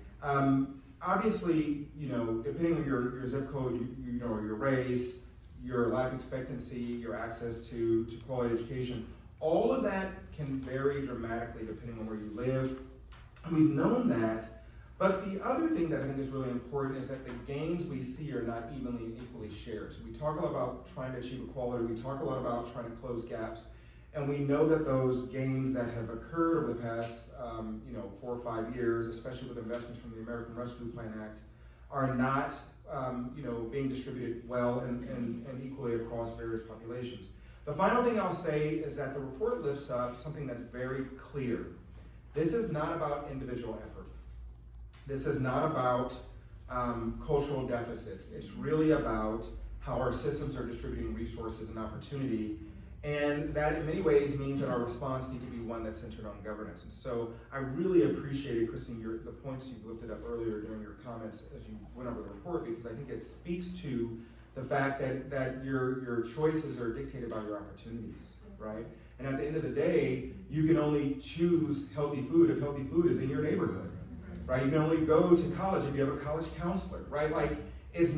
obviously, you know, depending on your zip code, you know, your race, your life expectancy, your access to quality education, all of that can vary dramatically depending on where you live. And we've known that. But the other thing that I think is really important is that the gains we see are not evenly and equally shared. So we talk a lot about trying to achieve equality, we talk a lot about trying to close gaps, and we know that those gains that have occurred over the past 4 or 5 years, especially with investments from the American Rescue Plan Act, are not being distributed well and equally across various populations. The final thing I'll say is that the report lifts up something that's very clear. This is not about individual effort. This is not about cultural deficits. It's really about how our systems are distributing resources and opportunity. And that in many ways means that our response needs to be one that's centered on governance. And so I really appreciated, Christine, the points you lifted up earlier during your comments as you went over the report, because I think it speaks to the fact that your choices are dictated by your opportunities, right? And at the end of the day, you can only choose healthy food if healthy food is in your neighborhood. Right? You can only go to college if you have a college counselor, right? Like, it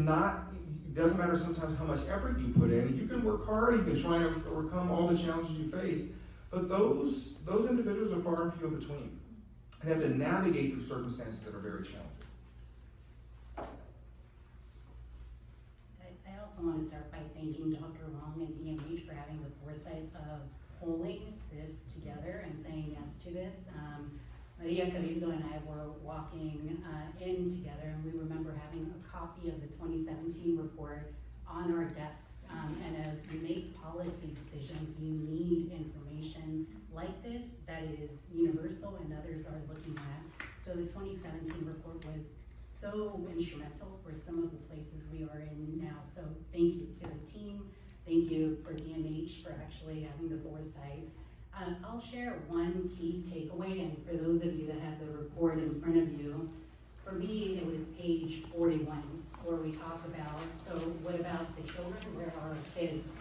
doesn't matter sometimes how much effort you put in. You can work hard, you can try to overcome all the challenges you face, but those individuals are far and few in between. And they have to navigate through circumstances that are very challenging. I also want to start by thanking Dr. Long and DMH for having the foresight of pulling this together and saying yes to this. Maria Cabildo and I were walking in together, and we remember having a copy of the 2017 report on our desks. And as you make policy decisions, you need information like this that is universal and others are looking at. So the 2017 report was so instrumental for some of the places we are in now. So thank you to the team. Thank you for DMH for actually having the foresight. I'll share one key takeaway, and for those of you that have the report in front of you, for me it was page 41, where we talk about, so what about the children, where are our kids?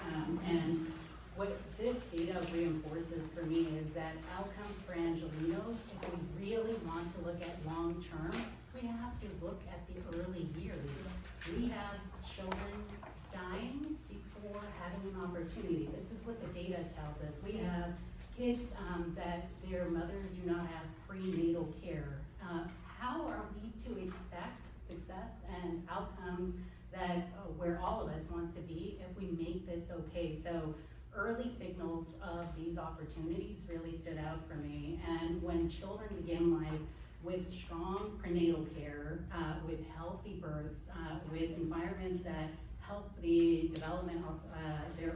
And what this data reinforces for me is that outcomes for Angelenos, if we really want to look at long term, we have to look at the early years. We have children dying before having an opportunity. This is what the data tells us. We have kids that their mothers do not have prenatal care. How are we to expect success and outcomes that where all of us want to be if we make this okay? So early signals of these opportunities really stood out for me. And when children begin life with strong prenatal care, with healthy births, with environments that help the development of their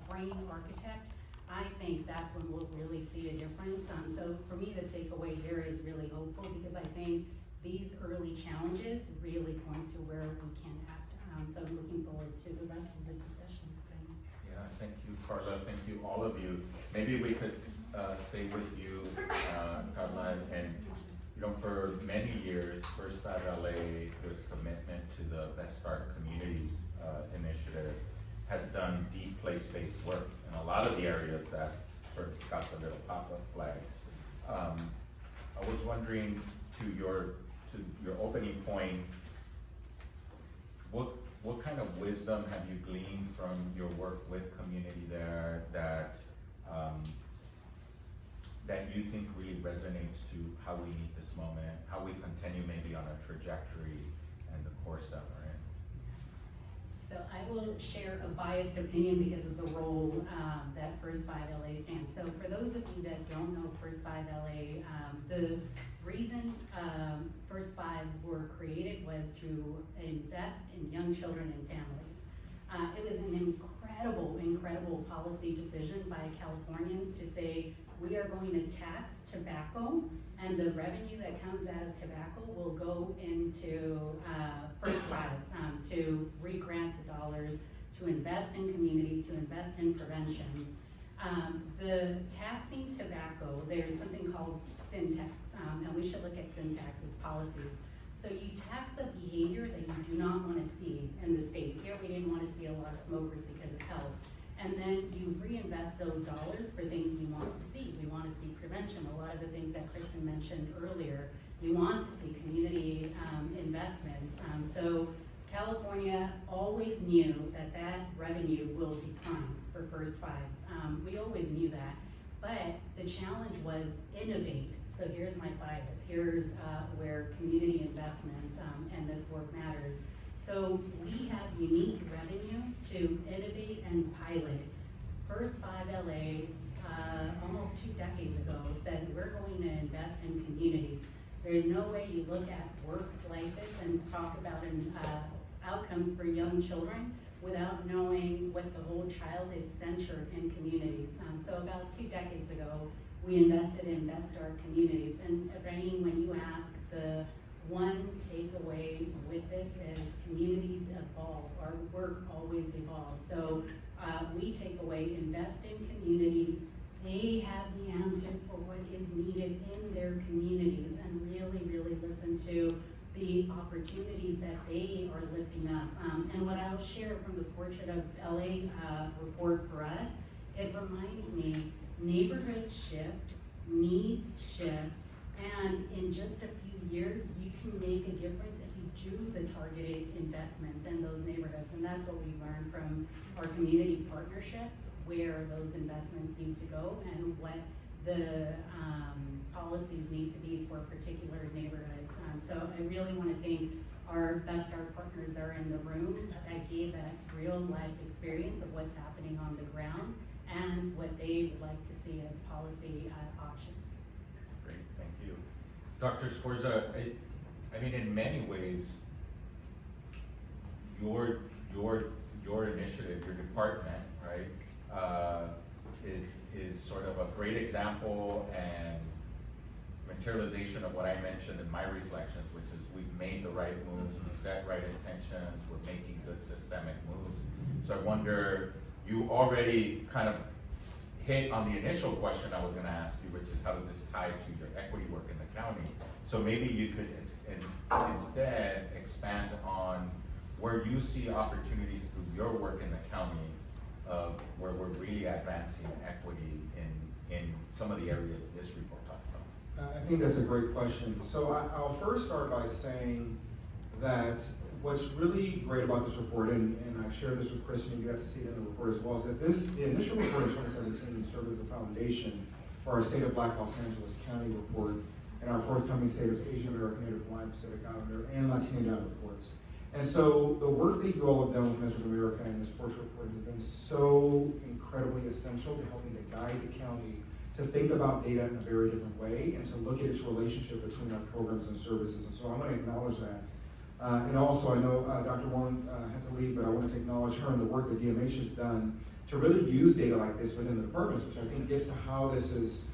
brain architect, I think that's when we'll really see a difference. So for me, the takeaway here is really hopeful, because I think these early challenges really point to where we can act. So I'm looking forward to the rest of the discussion. Yeah, thank you, Carla. Thank you, all of you. Maybe we could stay with you, Carla, and for many years, First 5 LA, through its commitment to the Best Start Communities initiative, has done deep place-based work in a lot of the areas that sort of got the little pop-up flags. I was wondering, to your opening point, what kind of wisdom have you gleaned from your work with community there that you think really resonates to how we meet this moment, how we continue maybe on a trajectory and the course that we're in? So I will share a biased opinion because of the role that First 5 LA stands. So for those of you that don't know First 5 LA, the reason First Fives were created was to invest in young children and families. It was an incredible policy decision by Californians to say, we are going to tax tobacco, and the revenue that comes out of tobacco will go into First Fives to re-grant the dollars, to invest in community, to invest in prevention. The taxing tobacco, there's something called syntax, and we should look at syntax as policies. So you tax a behavior that you do not want to see in the state. Here, we didn't want to see a lot of smokers because of health. And then you reinvest those dollars for things you want to see. We want to see prevention, a lot of the things that Kristen mentioned earlier. We want to see community investments. So California always knew that that revenue will decline for First Fives. We always knew that. But the challenge was innovate. So here's my bias. Here's where community investments and this work matters. So we have unique revenue to innovate and pilot. First Five LA, almost 2 decades ago, said we're going to invest in communities. There's no way you look at work like this and talk about outcomes for young children without knowing what the whole child is centered in communities. So about 2 decades ago, we invested in Best Our Communities. And Rain, when you ask, the one takeaway with this is communities evolve. Our work always evolves. So we take away, invest in communities. They have the answers for what is needed in their communities, and really, really listen to the opportunities that they are lifting up. And what I'll share from the Portrait of LA report for us, it reminds me, neighborhoods shift, needs shift, and in just a few years, you can make a difference if you do the targeted investments in those neighborhoods. And that's what we learned from our community partnerships, where those investments need to go and what the policies need to be for particular neighborhoods. So I really want to thank our Best Our partners that are in the room that gave that real life experience of what's happening on the ground and what they would like to see as policy options. Great, thank you. Dr. Scorza, I mean, in many ways, your initiative, your department, right, is sort of a great example and materialization of what I mentioned in my reflections, which is we've made the right moves, we set right intentions, we're making good systemic moves. So I wonder, you already kind of hit on the initial question I was gonna ask you, which is how does this tie to your equity work in the county? So maybe you could instead expand on where you see opportunities through your work in the county of where we're really advancing equity in some of the areas this report talked about. I think that's a great question. So I'll first start by saying that what's really great about this report, and I've shared this with Kristen, and you got to see it in the report as well, is that the initial report in 2017 served as a foundation for our State of Black Los Angeles County report and our forthcoming State of Asian American, Native Hawaiian, Pacific Islander, and Latino reports. And so the work that you all have done with Measure of America and this Portrait report has been so incredibly essential to helping to guide the county to think about data in a very different way and to look at its relationship between our programs and services. And so I want to acknowledge that. And also, I know Dr. Warren had to leave, but I wanted to acknowledge her and the work that DMH has done to really use data like this within the departments, which I think gets to how this is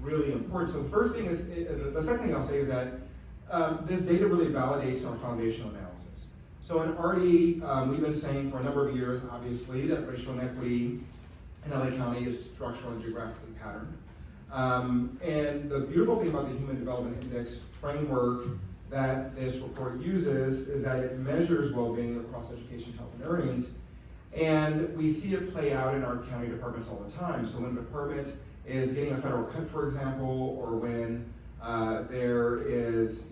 really important. So the first thing is, the second thing I'll say is that this data really validates our foundational analysis. So in RD, we've been saying for a number of years, obviously, that racial inequity in LA County is structural and geographically patterned. And the beautiful thing about the Human Development Index framework that this report uses is that it measures well-being across education, health, and earnings. And we see it play out in our county departments all the time. So when a department is getting a federal cut, for example, or when there is,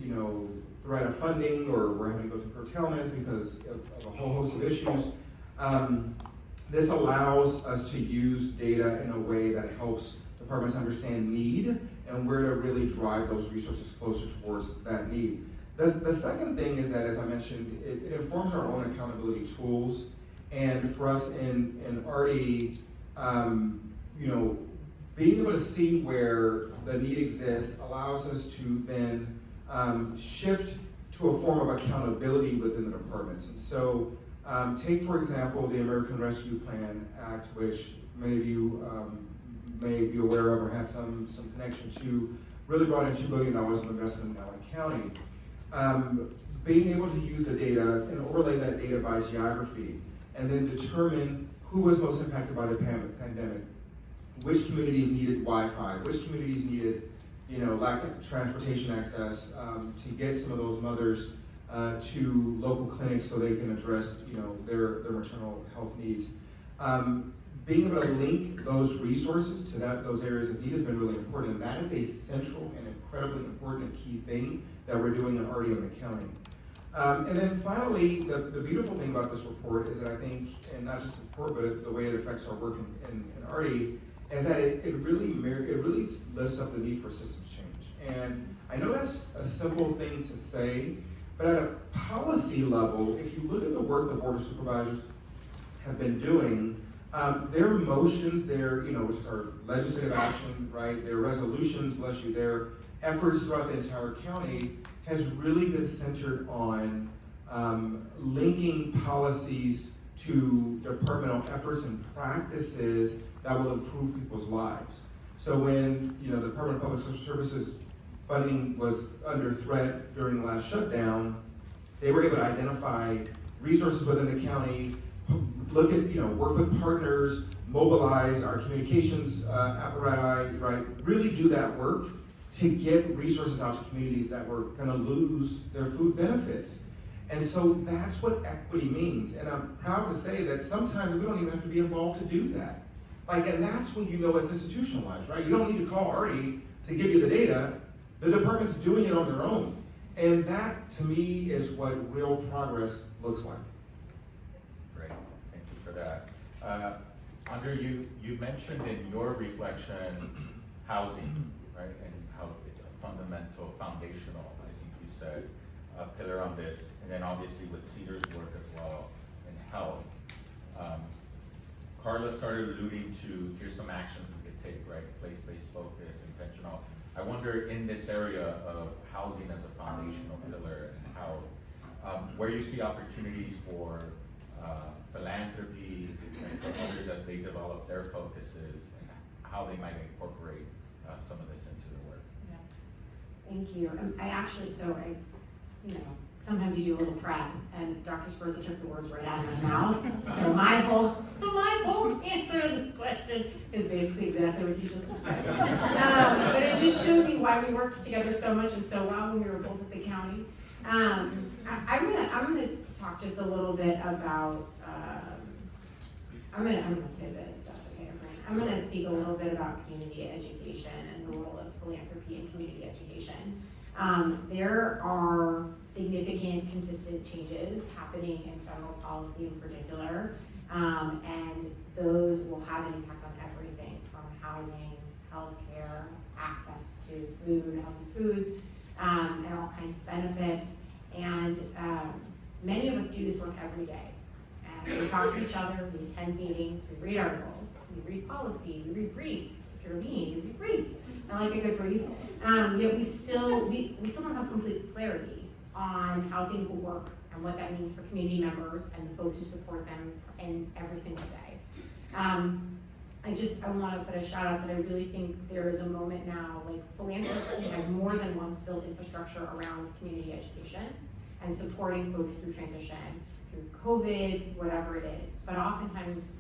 threat of funding, or we're having to go through curtailments because of a whole host of issues, this allows us to use data in a way that helps departments understand need and where to really drive those resources closer towards that need. The second thing is that, as I mentioned, it informs our own accountability tools. And for us in RD, being able to see where the need exists allows us to then shift to a form of accountability within the departments. And so take, for example, the American Rescue Plan Act, which many of you may be aware of or have some connection to, really brought in $2 billion of investment in LA County. Being able to use the data and overlay that data by geography and then determine who was most impacted by the pandemic, which communities needed Wi-Fi, which communities needed lack of transportation access, to get some of those mothers to local clinics so they can address, their maternal health needs. Being able to link those resources to those areas of need has been really important, and that is a central and incredibly important and key thing that we're doing already in the county. And then finally, the beautiful thing about this report is that I think, and not just the report, but the way it affects our work in Artie, is that it really lifts up the need for systems change. And I know that's a simple thing to say, but at a policy level, if you look at the work the Board of Supervisors have been doing, their motions, which is our legislative action, right, their resolutions, bless you, their efforts throughout the entire county has really been centered on linking policies to departmental efforts and practices that will improve people's lives. So when the Department of Public Social Services funding was under threat during the last shutdown, they were able to identify resources within the county, look at, work with partners, mobilize our communications apparatus, right? Really do that work to get resources out to communities that were gonna lose their food benefits. And so that's what equity means. And I'm proud to say that sometimes we don't even have to be involved to do that. And that's when it's institutionalized, right? You don't need to call Artie to give you the data. The department's doing it on their own. And that, to me, is what real progress looks like. Great, thank you for that. Andre, you mentioned in your reflection housing, right? And how it's a fundamental, foundational, I think you said, pillar on this. And then obviously with Cedar's work as well in health. Carla started alluding to, here's some actions we could take, right? Place-based focus, intentional. I wonder in this area of housing as a foundational pillar and how, where you see opportunities for philanthropy and for others as they develop their focuses and how they might incorporate some of this into their work. Yeah. Thank you. Sometimes you do a little prep, and Dr. Sperza took the words right out of my mouth. So my whole answer to this question is basically exactly what you just described. But it just shows you why we worked together so much and so well when we were both at the county. I'm gonna talk just a little bit about. I'm gonna pivot. If that's okay, everyone. I'm gonna speak a little bit about community education and the role of philanthropy in community education. There are significant, consistent changes happening in federal policy in particular, and those will have an impact on everything from housing, healthcare, access to food, healthy foods, and all kinds of benefits. And many of us do this work every day. And we talk to each other, we attend meetings, we read articles, we read policy, we read briefs. If you're mean, you read briefs. I like a good brief. Yet we still don't have complete clarity on how things will work and what that means for community members and the folks who support them in every single day. I want to put a shout out that I really think there is a moment now, philanthropy has more than once built infrastructure around community education and supporting folks through transition, through COVID, whatever it is. But oftentimes,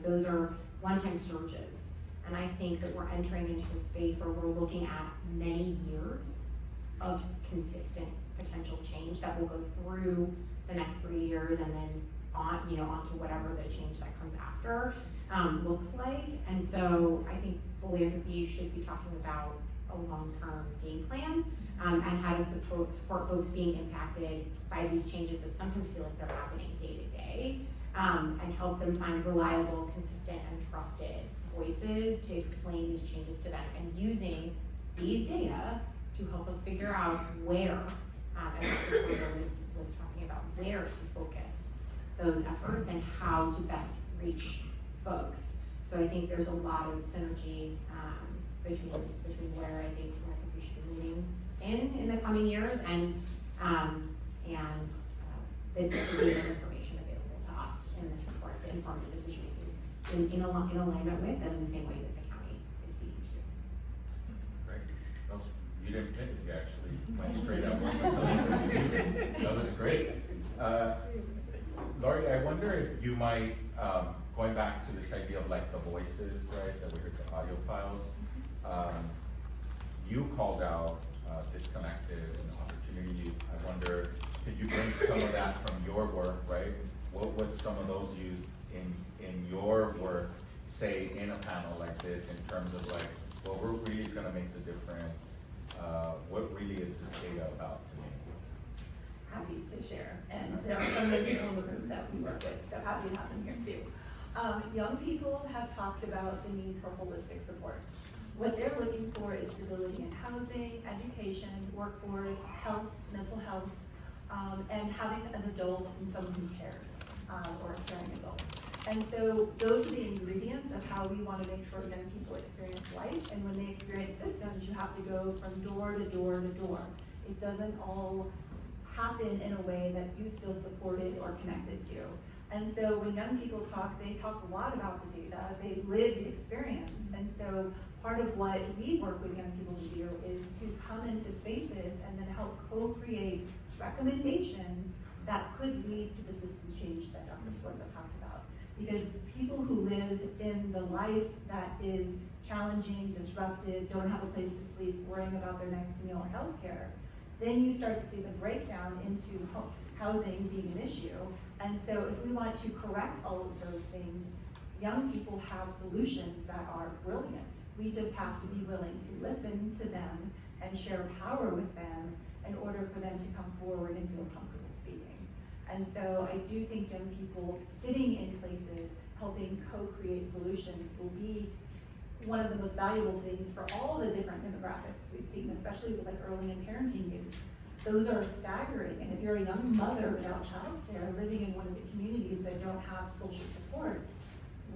those are one-time surges. And I think that we're entering into a space where we're looking at many years of consistent potential change that will go through the next 3 years and then on to whatever the change that comes after looks like. And so I think philanthropy should be talking about a long-term game plan and how to support folks being impacted by these changes that sometimes feel like they're happening day to day, and help them find reliable, consistent, and trusted voices to explain these changes to them, and using these data to help us figure out where, as Dr. Sperza was talking about, where to focus those efforts and how to best reach folks. So I think there's a lot of synergy between where I think we should be moving in the coming years and the data and information available to us in this report to inform the decision making in alignment with and in the same way that the county is seeking to. Great. You didn't pick it, you actually went straight up. That was great. Laurie, I wonder if you might, going back to this idea of the voices, right, that we heard the audio files, you called out disconnected and opportunity. I wonder, could you bring some of that from your work, right? What would some of those you in your work say in a panel like this in terms of like, what really is gonna make the difference? What really is this data about to me? Happy to share, and there are some of the people in the room that we work with, so happy to have them here too. Young people have talked about the need for holistic supports. What they're looking for is stability in housing, education, workforce, health, mental health, and having an adult and someone who cares, or a caring adult. And so those are the ingredients of how we want to make sure young people experience life, and when they experience systems, you have to go from door to door to door. It doesn't all happen in a way that youth feel supported or connected to. And so when young people talk, they talk a lot about the data, they live the experience. And so part of what we work with young people to do is to come into spaces and then help co-create recommendations that could lead to the system change that Dr. Swartz talked about. Because people who live in the life that is challenging, disruptive, don't have a place to sleep, worrying about their next meal or healthcare, then you start to see the breakdown into housing being an issue. And so if we want to correct all of those things, young people have solutions that are brilliant. We just have to be willing to listen to them and share power with them in order for them to come forward and feel comfortable speaking. And so I do think young people sitting in places, helping co-create solutions will be one of the most valuable things for all the different demographics we've seen, especially with like early and parenting youth. Those are staggering, and if you're a young mother without childcare, living in one of the communities that don't have social supports,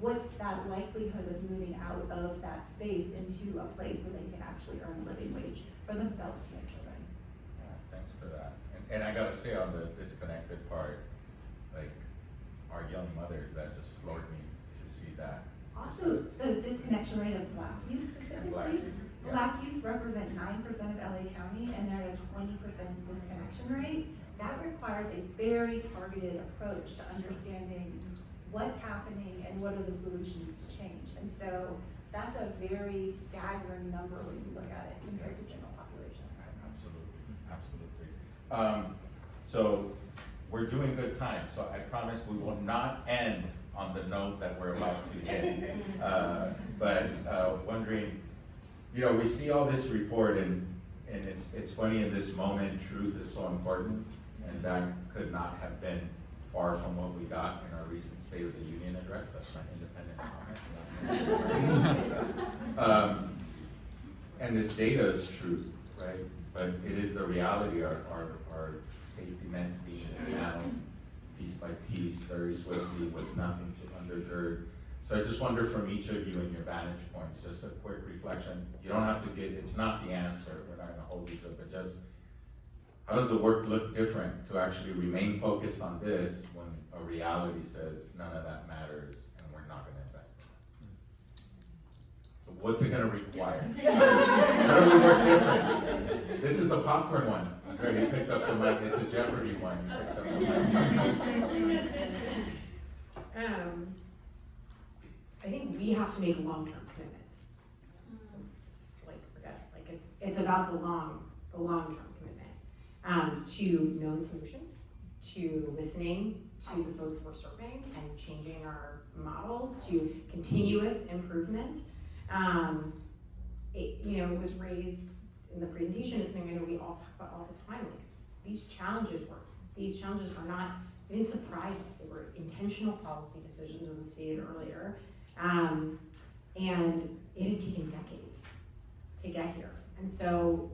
what's that likelihood of moving out of that space into a place where they can actually earn a living wage for themselves and their children? Yeah, thanks for that. And I gotta say on the disconnected part, like our young mothers, that just floored me to see that. Also, the disconnection rate of Black youth specifically. Black youth, yeah. Black youth represent 9% of LA County, and they're at a 20% disconnection rate. That requires a very targeted approach to understanding what's happening and what are the solutions to change. And so that's a very staggering number when you look at it compared to general population. Absolutely. So we're doing good time. So I promise we will not end on the note that we're about to end. But wondering, you know, we see all this report and it's funny in this moment, truth is so important, and that could not have been far from what we got in our recent State of the Union address. That's my independent comment. And this data is truth, right? But it is the reality, our safety nets being dismantled piece by piece, very swiftly, with nothing to undergird. So I just wonder from each of you and your vantage points, just a quick reflection. You don't have to get, it's not the answer, we're not gonna hold you to it, but just how does the work look different to actually remain focused on this when a reality says none of that matters and we're not gonna invest in it? So what's it gonna require? How do we work different? This is the popcorn one. Andre, you picked up the mic. It's a Jeopardy one. You picked up the mic. I think we have to make long-term commitments. Like, forget it. Like, it's about the long-term commitment, to known solutions, to listening to the folks we're serving and changing our models, to continuous improvement. It was raised in the presentation, it's something I know we all talk about all the time. Like, these challenges were not, they didn't surprise us. They were intentional policy decisions, as was stated earlier. And it has taken decades to get here. And so,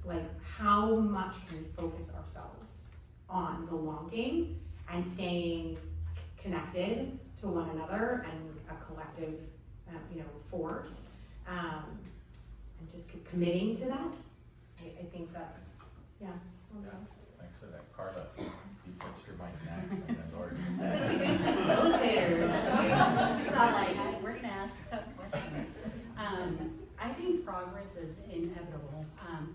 like, how much can we focus ourselves on the long game and staying connected to one another and a collective, force, and just committing to that? I think that's, yeah. Thanks for that. Carla, you touched your mic next, and then Lori. Such a good facilitator. It's not like, we're gonna ask a tough question. I think progress is inevitable.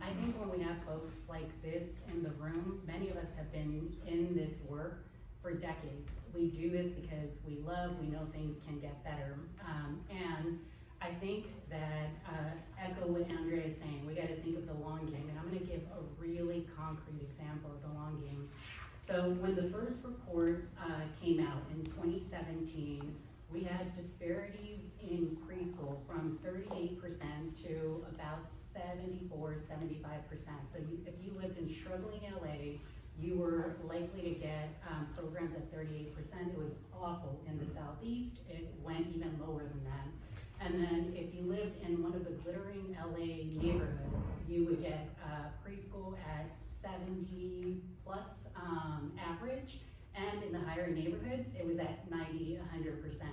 I think when we have folks like this in the room, many of us have been in this work for decades. We do this because we know things can get better. And I think that, echo what Andrea is saying, we gotta think of the long game, and I'm gonna give a really concrete example of the long game. So when the first report, came out in 2017, we had disparities in preschool from 38% to about 74–75%. So if you lived in struggling LA, you were likely to get programs at 38%. It was awful in the Southeast. It went even lower than that. And then if you lived in one of the glittering LA neighborhoods, you would get preschool at 70+ average. And in the higher neighborhoods, it was at 90–100%.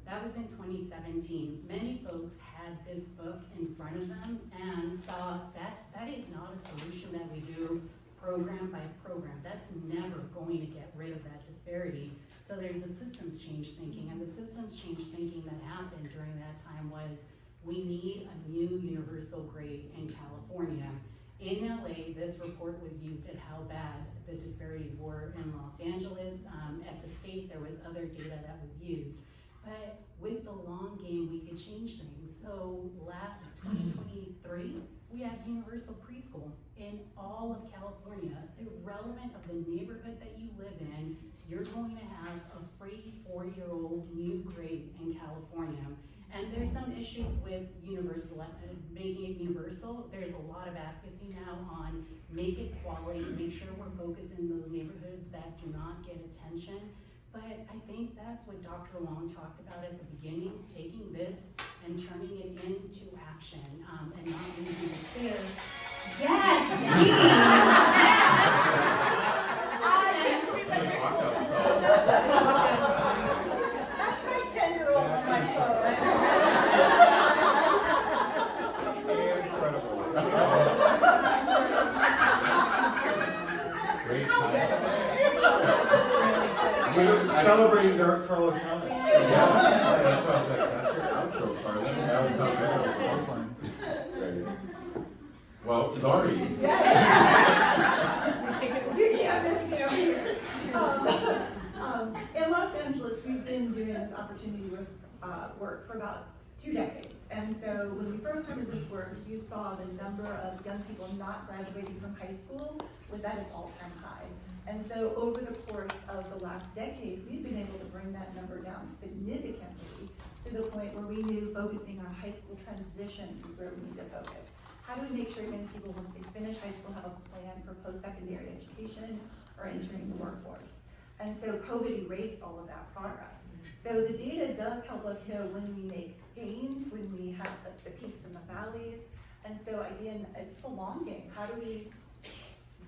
That was in 2017. Many folks had this book in front of them and saw that is not a solution that we do program by program. That's never going to get rid of that disparity. So there's a systems change thinking, and the systems change thinking that happened during that time was we need a new universal grade in California. In LA, this report was used at how bad the disparities were in Los Angeles. At the state, there was other data that was used. But with the long game, we could change things. So 2023, we had universal preschool in all of California. Irrelevant of the neighborhood that you live in, you're going to have a free 4-year-old new grade in California. And there's some issues with making it universal. There's a lot of advocacy now on make it quality, make sure we're focused in those neighborhoods that do not get attention. But I think that's what Dr. Long talked about at the beginning, taking this and turning it into action, and not leaving it there. Yes, It's a knockout song. That's my 10-year-old on my phone. Incredible. Great time. We're celebrating Derek Carlos County. Yeah, that's why I was like, that's your outro, Carlin. That was so good. Great. Well, Laurie. You can't miss me over here. In Los Angeles, we've been doing this opportunity work for about 2 decades. And so when we first started this work, you saw the number of young people not graduating from high school was at its all-time high. And so over the course of the last decade, we've been able to bring that number down significantly to the point where we knew focusing on high school transitions is where we need to focus. How do we make sure young people, once they finish high school, have a plan for post-secondary education or entering the workforce? And so COVID erased all of that progress. So the data does help us know when we make gains, when we have the peaks and the valleys. And so again, it's the long game. How do we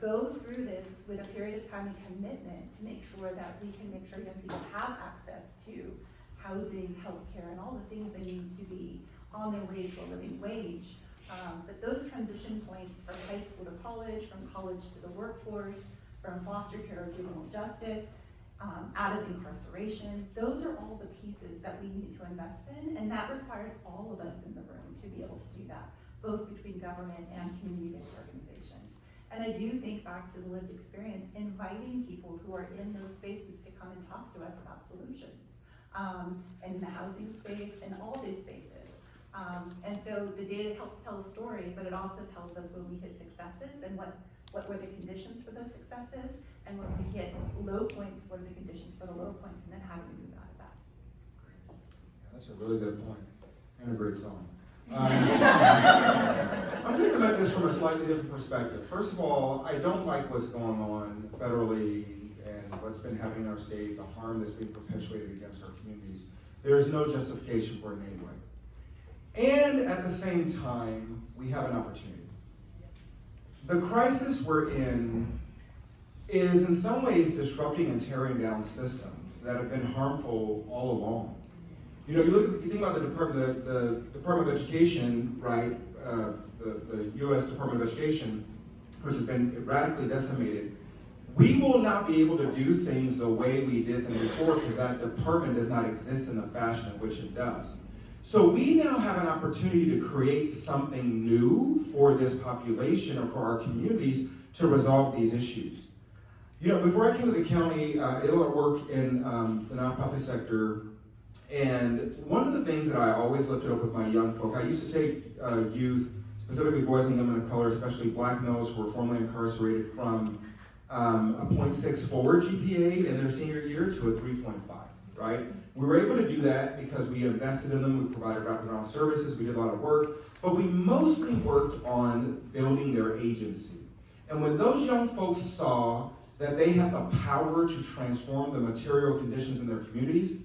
go through this with a period of time and commitment to make sure that we can make sure young people have access to housing, healthcare, and all the things they need to be on their way to a living wage. But those transition points from high school to college, from college to the workforce, from foster care or juvenile justice, out of incarceration, those are all the pieces that we need to invest in, and that requires all of us in the room to be able to do that, both between government and community-based organizations. And I do think back to the lived experience, inviting people who are in those spaces to come and talk to us about solutions, in the housing space and all these spaces. And so the data helps tell a story, but it also tells us when we hit successes and what were the conditions for those successes, and when we hit low points, what are the conditions for the low points, and then how do we move out of that? Yeah, that's a really good point, and a great song. I'm going to come at this from a slightly different perspective. First of all, I don't like what's going on federally and what's been happening in our state, the harm that's being perpetuated against our communities. There's no justification for it in any way. And at the same time, we have an opportunity. The crisis we're in is in some ways disrupting and tearing down systems that have been harmful all along. You know, you think about the Department of Education, right? The U.S. Department of Education, which has been radically decimated. We will not be able to do things the way we did them before because that department does not exist in the fashion in which it does. So we now have an opportunity to create something new for this population or for our communities to resolve these issues. You know, before I came to the county, I did a lot of work in the nonprofit sector And one of the things that I always lifted up with my young folk, I used to take youth, specifically boys and women of color, especially black males who were formerly incarcerated, from a 0.6 forward GPA in their senior year to a 3.5, right? We were able to do that because we invested in them, we provided wraparound services, we did a lot of work, but we mostly worked on building their agency. And when those young folks saw that they had the power to transform the material conditions in their communities,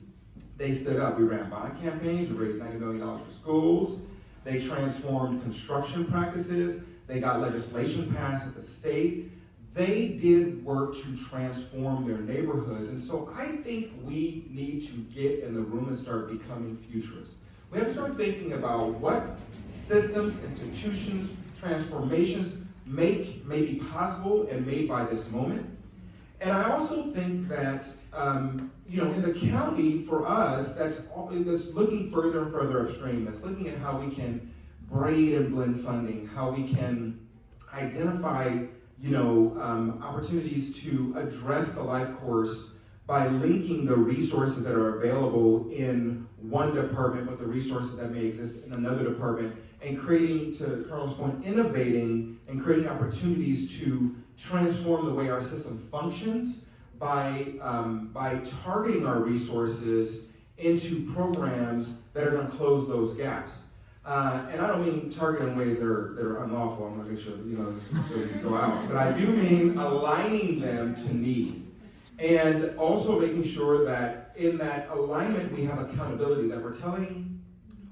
they stood up. We ran bond campaigns, we raised $90 million for schools, they transformed construction practices, they got legislation passed at the state. They did work to transform their neighborhoods. And so I think we need to get in the room and start becoming futurists. We have to start thinking about what systems, institutions, transformations may be possible and made by this moment. And I also think that, in the county, for us, that's looking further and further upstream. That's looking at how we can braid and blend funding, how we can identify, opportunities to address the life course by linking the resources that are available in one department with the resources that may exist in another department, and creating, to Carlos' point, innovating and creating opportunities to transform the way our system functions by targeting our resources into programs that are going to close those gaps. And I don't mean target in ways that are unlawful. I'm going to make sure this go out. But I do mean aligning them to need, and also making sure that in that alignment we have accountability. That we're telling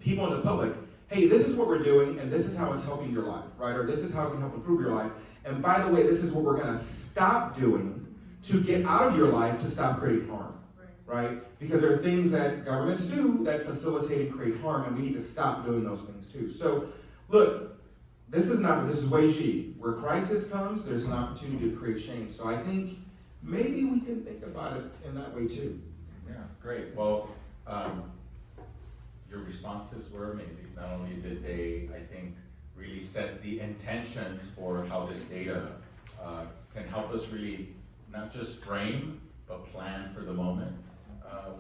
people in the public, hey, this is what we're doing, and this is how it's helping your life, right? Or this is how it can help improve your life. And by the way, this is what we're going to stop doing to get out of your life to stop creating harm, right? Because there are things that governments do that facilitate and create harm, and we need to stop doing those things too. So, look, this is Weijie. Where crisis comes, there's an opportunity to create change. So I think maybe we can think about it in that way too. Yeah, great. Well, your responses were amazing. Not only did they, I think, really set the intentions for how this data can help us really not just frame, but plan for the moment,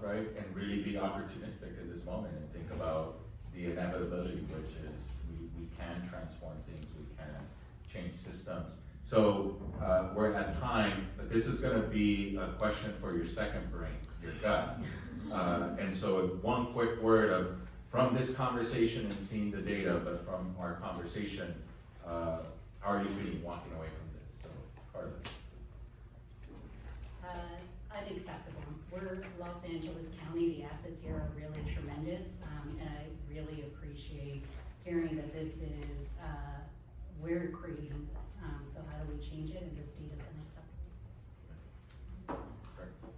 right? And really be opportunistic in this moment and think about the inevitability, which is we can transform things, we can change systems. So we're at time, but this is gonna be a question for your second brain, your gut. And so one quick word of, from this conversation and seeing the data, but from our conversation, how are you feeling walking away from this? So, Carla. Unacceptable. We're Los Angeles County, the assets here are really tremendous, and I really appreciate hearing that this is, we're creating this. So how do we change it? And this state is unacceptable.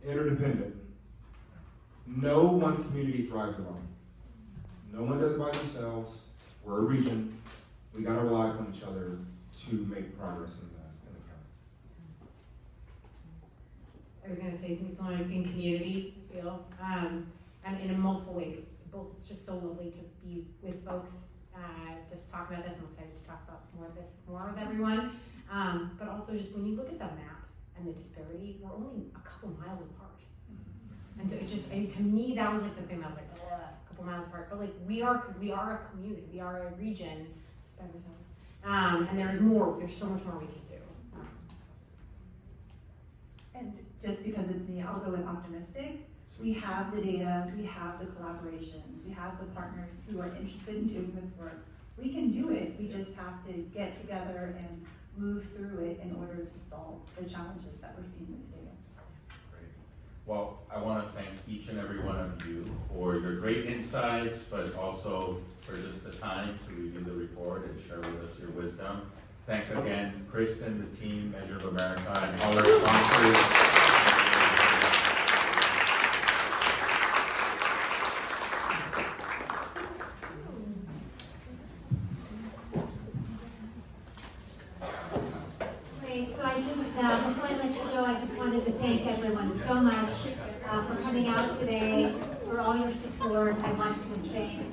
Interdependent. No one community thrives alone. No one does it by themselves. We're a region. We gotta rely upon each other to make progress in the county. I was gonna say something in community feel, and in multiple ways. Both, it's just so lovely to be with folks, just talking about this. I'm excited to talk about more with everyone. But also just when you look at the map and the disparity, we're only a couple miles apart. And so it just, to me, that was like the thing that was like, a couple miles apart. But like we are a community, we are a region, and there's so much more we can do. And just because it's me, I'll go with optimistic. We have the data, we have the collaborations, we have the partners who are interested in doing this work. We can do it, we just have to get together and move through it in order to solve the challenges that we're seeing with the data. Great. Well, I want to thank each and every one of you for your great insights, but also for just the time to review the report and share with us your wisdom. Thank again, Kristen, the team, Measure of America, and all our sponsors. Before I let you go, I just wanted to thank everyone so much for coming out today, for all your support. I want to thank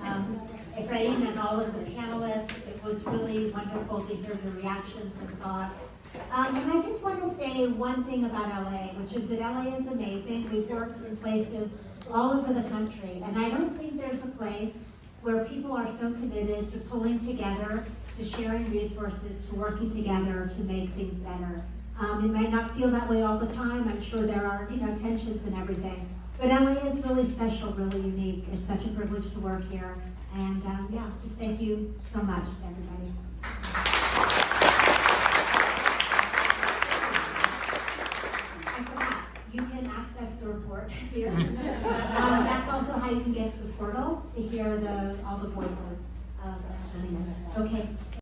Efrain and all of the panelists. It was really wonderful to hear the reactions and thoughts. And I just want to say one thing about LA, which is that LA is amazing. We've worked in places all over the country. And I don't think there's a place where people are so committed to pulling together, to sharing resources, to working together to make things better. It might not feel that way all the time. I'm sure there are, tensions and everything. But LA is really special, really unique. It's such a privilege to work here. And just thank you so much to everybody. I forgot, you can access the report here. That's also how you can get to the portal to hear all the voices of joining us. Okay.